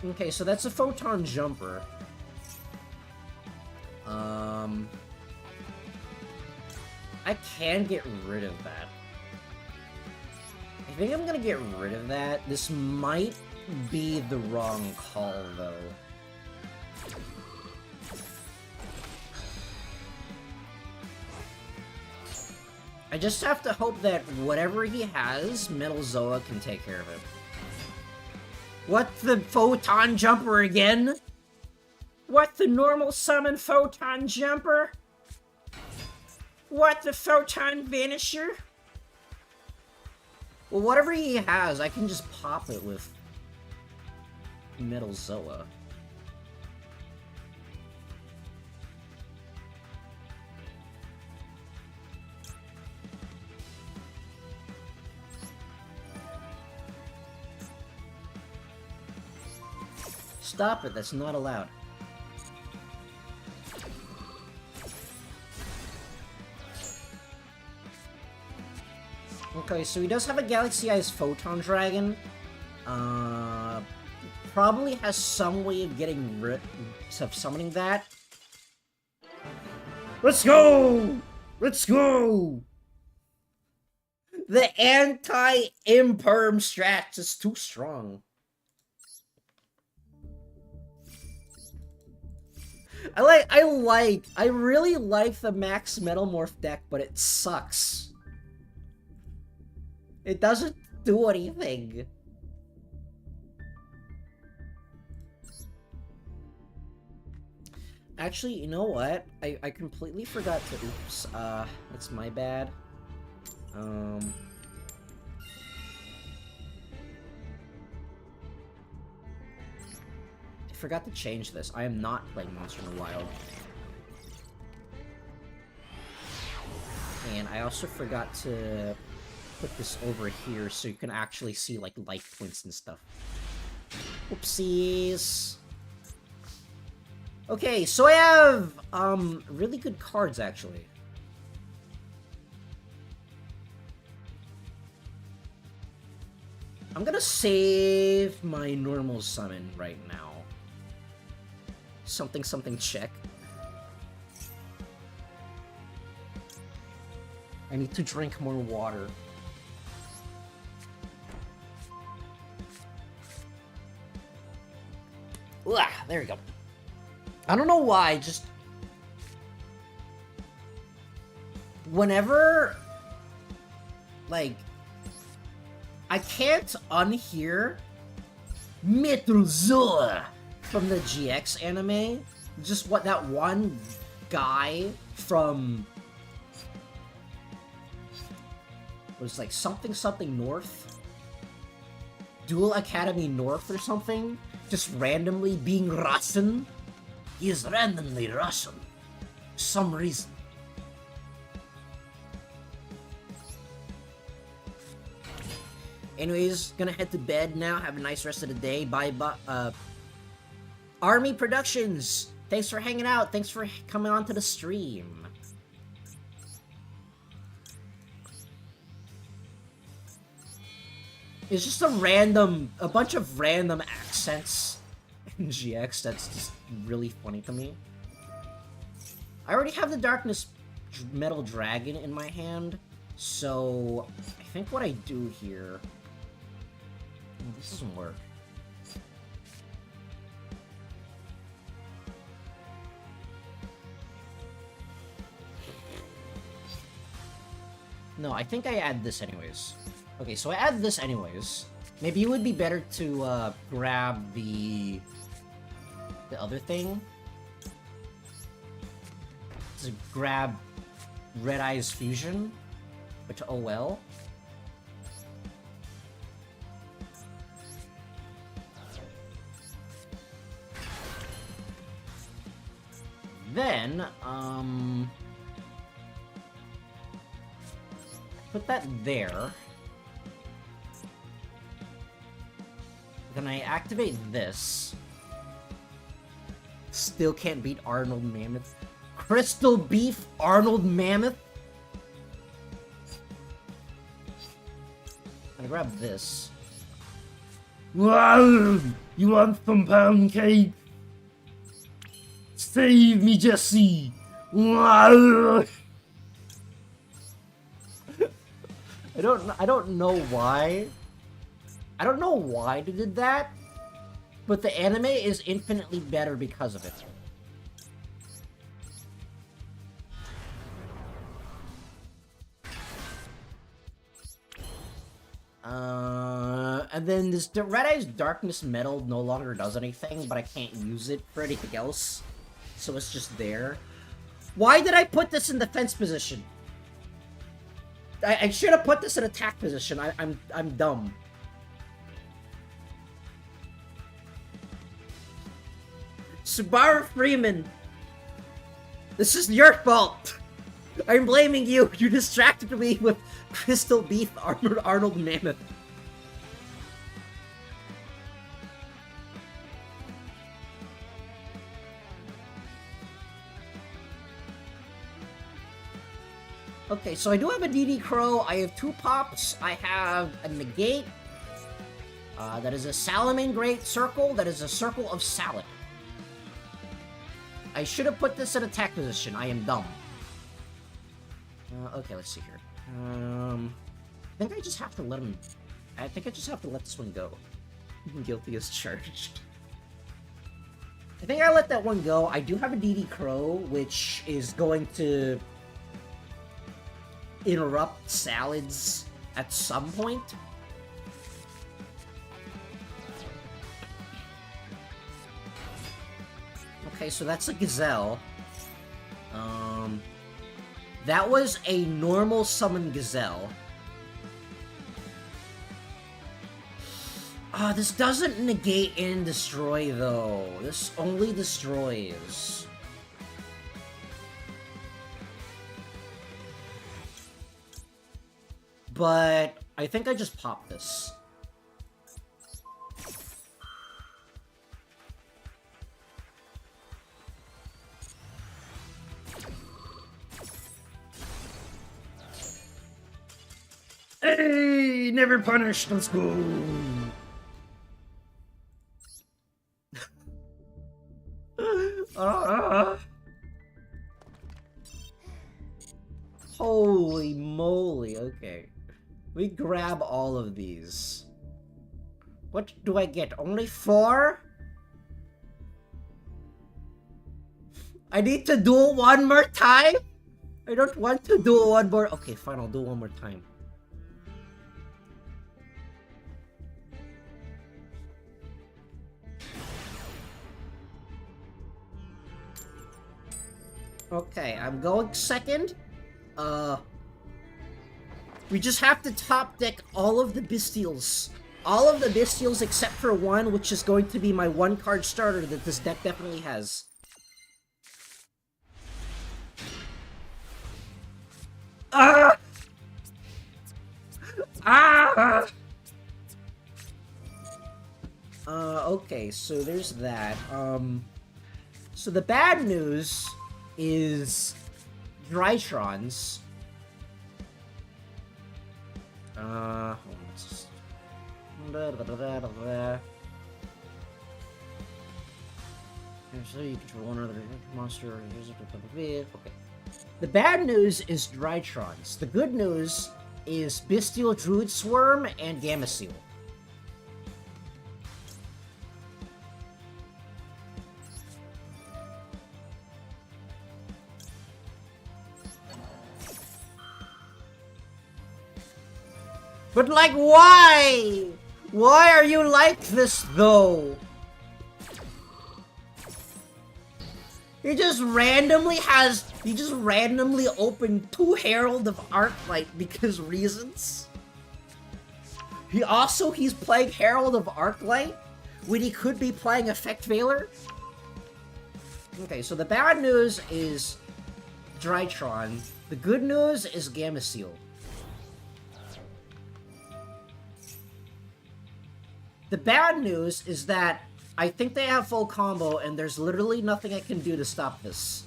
Okay, so that's a Photon Jumper. I can get rid of that. I think I'm gonna get rid of that. This might be the wrong call, though. I just have to hope that whatever he has, Metal Zoa can take care of it. What, the Photon Jumper again? What, the normal summon Photon Jumper? What, the Photon Vanisher? Well, whatever he has, I can just pop it with Metal Zoa. Stop it, that's not allowed. Okay, so he does have a Galaxy Eyes Photon Dragon. Probably has some way of getting rid of summoning that. Let's go! Let's go! The anti-imperm strat is too strong. I really like the Max Metalmorph deck, but it sucks. It doesn't do anything. Actually, you know what? I completely forgot to... Oops, that's my bad. I forgot to change this. I am not playing Monster in the Wild. And I also forgot to put this over here so you can actually see, like, life points and stuff. Oopsies. Okay, so I have, really good cards, actually. I'm gonna save my normal summon right now. Something, something, check. I need to drink more water. Ugh, there we go. I don't know why, just... Whenever... Like... I can't unhear Metal Zoa from the GX anime Just what that one guy from... was like something North? Duel Academy North or something? Just randomly being Russian? He is randomly Russian. For some reason. Anyways, gonna head to bed now. Have a nice rest of the day. Bye, Army Productions! Thanks for hanging out. Thanks for coming on to the stream. It's just a bunch of random accents in GX that's just really funny to me. I already have the Darkness Metal Dragon in my hand, so I think what I do here... Oh, this doesn't work. No, I think I add this anyways. Okay, so I add this anyways. Maybe it would be better to grab the other thing. To grab Red Eye's Fusion, but oh well. Then, put that there. Then I activate this. Still can't beat Arnold Mammoth. Crystal Beef Arnold Mammoth? I'm gonna grab this. Wow! You want some pound cake? Save me, Jesse! Wow! I don't know why. I don't know why they did that, but the anime is infinitely better because of it. And then this Red Eye's Darkness Metal no longer does anything, but I can't use it for anything else, so it's just there. Why did I put this in defense position? I should have put this in attack position. I'm dumb. Subaru Freeman, this is your fault. I'm blaming you. You distracted me with Crystal Beef Arnold Mammoth. Okay, so I do have a DD Crow. I have 2 pops. I have a negate. That is a Salamane Great Circle. That is a Circle of Salad. I should have put this in attack position. I am dumb. Okay, let's see here. I think I just have to let him... I think I just have to let this one go. Guilty as charged. I think I let that one go. I do have a DD Crow, which is going to interrupt salads at some point. Okay, so that's a Gazelle. That was a normal summon Gazelle. This doesn't negate and destroy, though. This only destroys. But I think I just popped this. Hey, never punished. Let's go. Holy moly, okay. We grab all of these. What do I get? Only 4? I need to duel one more time? I don't want to duel one more. Okay, fine, I'll do one more time. Okay, I'm going second. We just have to top deck all of the Bestials. All of the Bestials except for one, which is going to be my one-card starter that this deck definitely has. Ah! Ah! Okay, so there's that. So the bad news is Drytrons. Hold on, let's just... So you control one other monster. Okay. The bad news is Drytrons. The good news is Bestial Druid Swarm and Gamma Seal. But, like, why? Why are you like this, though? He just randomly opened 2 Herald of Arclight because reasons. He's playing Herald of Arclight when he could be playing Effect Veiler. Okay, so the bad news is Drytron. The good news is Gamma Seal. The bad news is that I think they have full combo, and there's literally nothing I can do to stop this.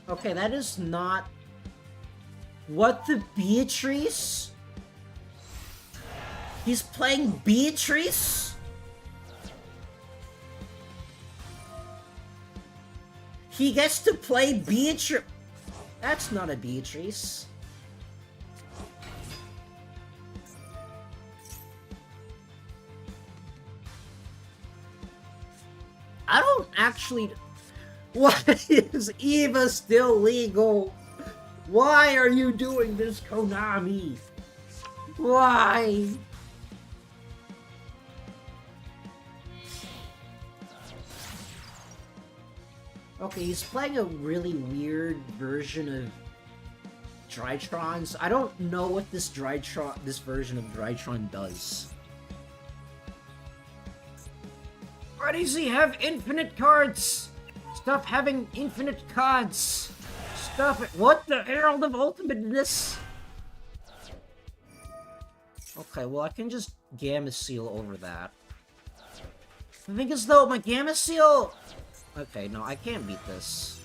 Okay, that is not... What the Beatrice? He's playing Beatrice? He gets to play Beatrice. That's not a Beatrice. I don't actually... Why is Eva still legal? Why are you doing this, Konami? Why? Okay, he's playing a really weird version of Drytrons. I don't know what this version of Drytron does. Why does he have infinite cards? Stop having infinite cards. Stop it. What the Herald of Ultimateness? Okay, well I can just Gamma Seal over that. The thing is though, my Gamma Seal... Okay, no, I can't beat this.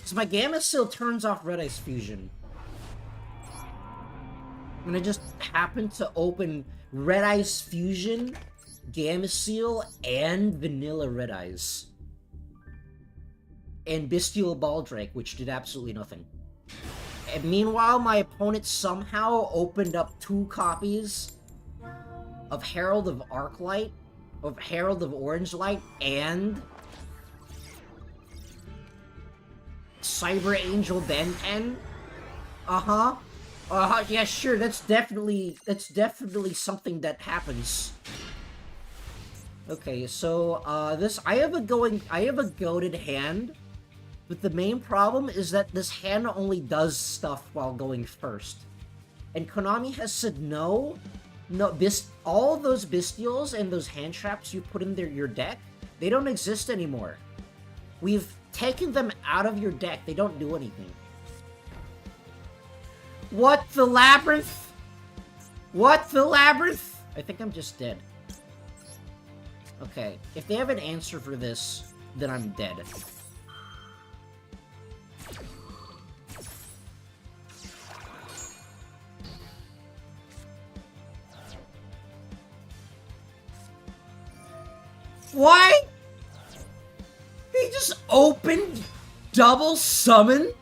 So my Gamma Seal turns off Red Ice Fusion. And I just happened to open Red Ice Fusion, Gamma Seal, and Vanilla Red Eyes. And Bestial Baldrake, which did absolutely nothing. And meanwhile, my opponent somehow opened up 2 copies of Herald of Arclight, of Herald of Orange Light, and Cyber Angel Ben 10? Yeah, sure, that's definitely something that happens. Okay, so, I have a goated hand, but the main problem is that this hand only does stuff while going first. And Konami has said no, all of those Bestials and those hand traps you put in your deck, they don't exist anymore. We've taken them out of your deck. They don't do anything. What the Labyrinth? What the Labyrinth? I think I'm just dead. Okay, if they have an answer for this, then I'm dead. Why? He just opened double summon?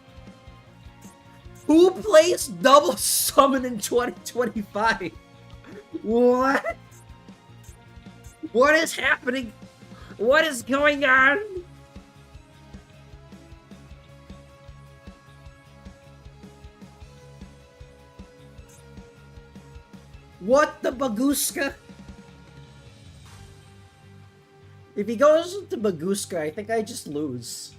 Who plays double summon in 2025? What? What is happening? What is going on? What the Baguska? If he goes into Baguska, I think I just lose.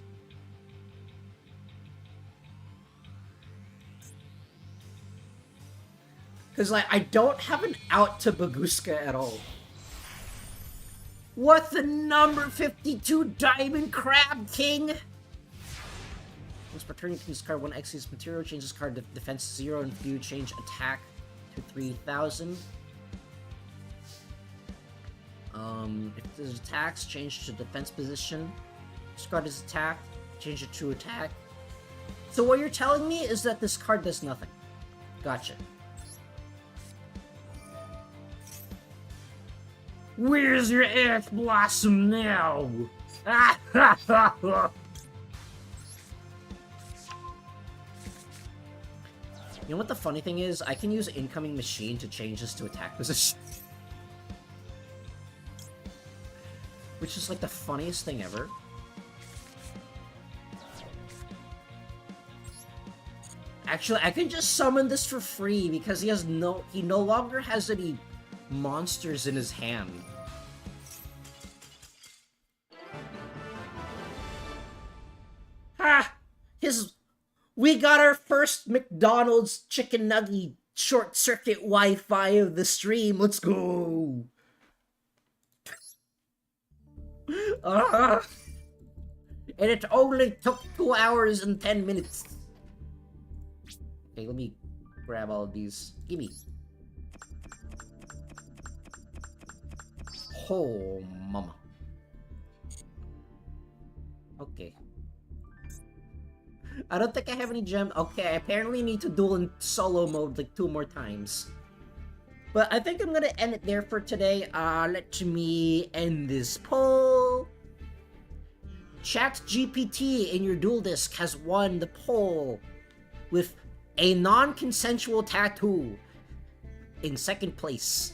Because, like, I don't have an out to Baguska at all. What the number 52 Diamond Crab King? Once per turn, you can discard one excess material, change this card to defense 0, and view change attack to 3000. If there's attacks, change to defense position. Discard his attack, change it to attack. So what you're telling me is that this card does nothing. Gotcha. Where's your Ash Blossom now? You know what the funny thing is? I can use incoming machine to change this to attack position. Which is like the funniest thing ever. Actually, I can just summon this for free because he no longer has any monsters in his hand. Ha! We got our first McDonald's chicken nugget short circuit Wi-Fi of the stream. Let's go! And it only took 2 hours and 10 minutes. Okay, let me grab all of these. Gimme. Oh, mama. Okay. I don't think I have any gem. Okay, I apparently need to duel in solo mode like 2 more times. But I think I'm gonna end it there for today. Let me end this poll. ChatGPT in your duel disc has won the poll with a non-consensual tattoo in 2nd place.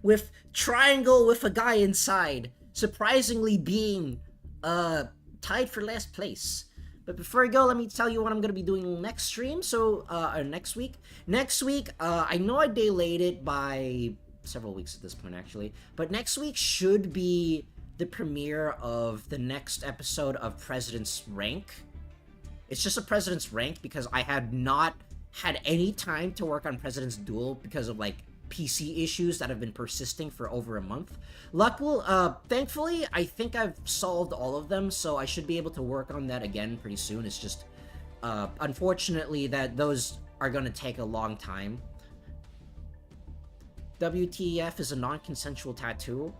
With triangle with a guy inside, surprisingly being tied for last place. But before I go, let me tell you what I'm going to be doing next stream, next week. Next week, I know I delayed it by several weeks at this point, actually. But next week should be the premiere of the next episode of President's Rank. It's just a President's Rank because I had not had any time to work on President's Duel because of, like, PC issues that have been persisting for over a month. Thankfully, I think I've solved all of them, so I should be able to work on that again pretty soon. It's just, unfortunately, that those are going to take a long time. WTF is a non-consensual tattoo.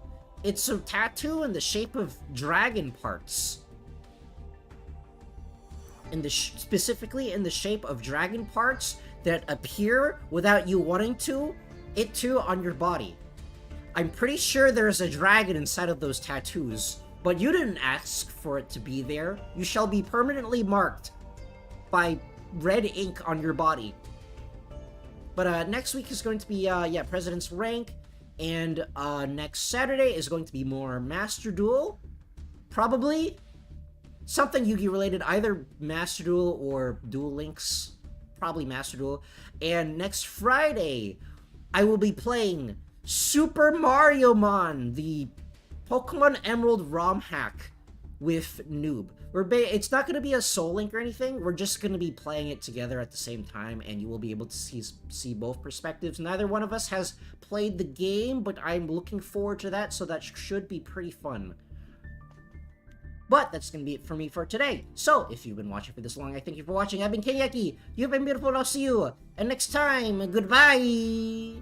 It's a tattoo in the shape of dragon parts. Specifically in the shape of dragon parts that appear without you wanting to, on your body. I'm pretty sure there's a dragon inside of those tattoos, but you didn't ask for it to be there. You shall be permanently marked by red ink on your body. But next week is going to be, President's Rank, and next Saturday is going to be more Master Duel. Probably something Yu-Gi-Oh related, either Master Duel or Duel Links. Probably Master Duel. And next Friday, I will be playing Super Mario Mon, the Pokemon Emerald ROM hack with Noob. It's not going to be a Soul Link or anything. We're just going to be playing it together at the same time, and you will be able to see both perspectives. Neither one of us has played the game, but I'm looking forward to that, so that should be pretty fun. But that's going to be it for me for today. So, if you've been watching for this long, I thank you for watching. I've been Keyaki. You've been beautiful, and I'll see you. And next time, goodbye!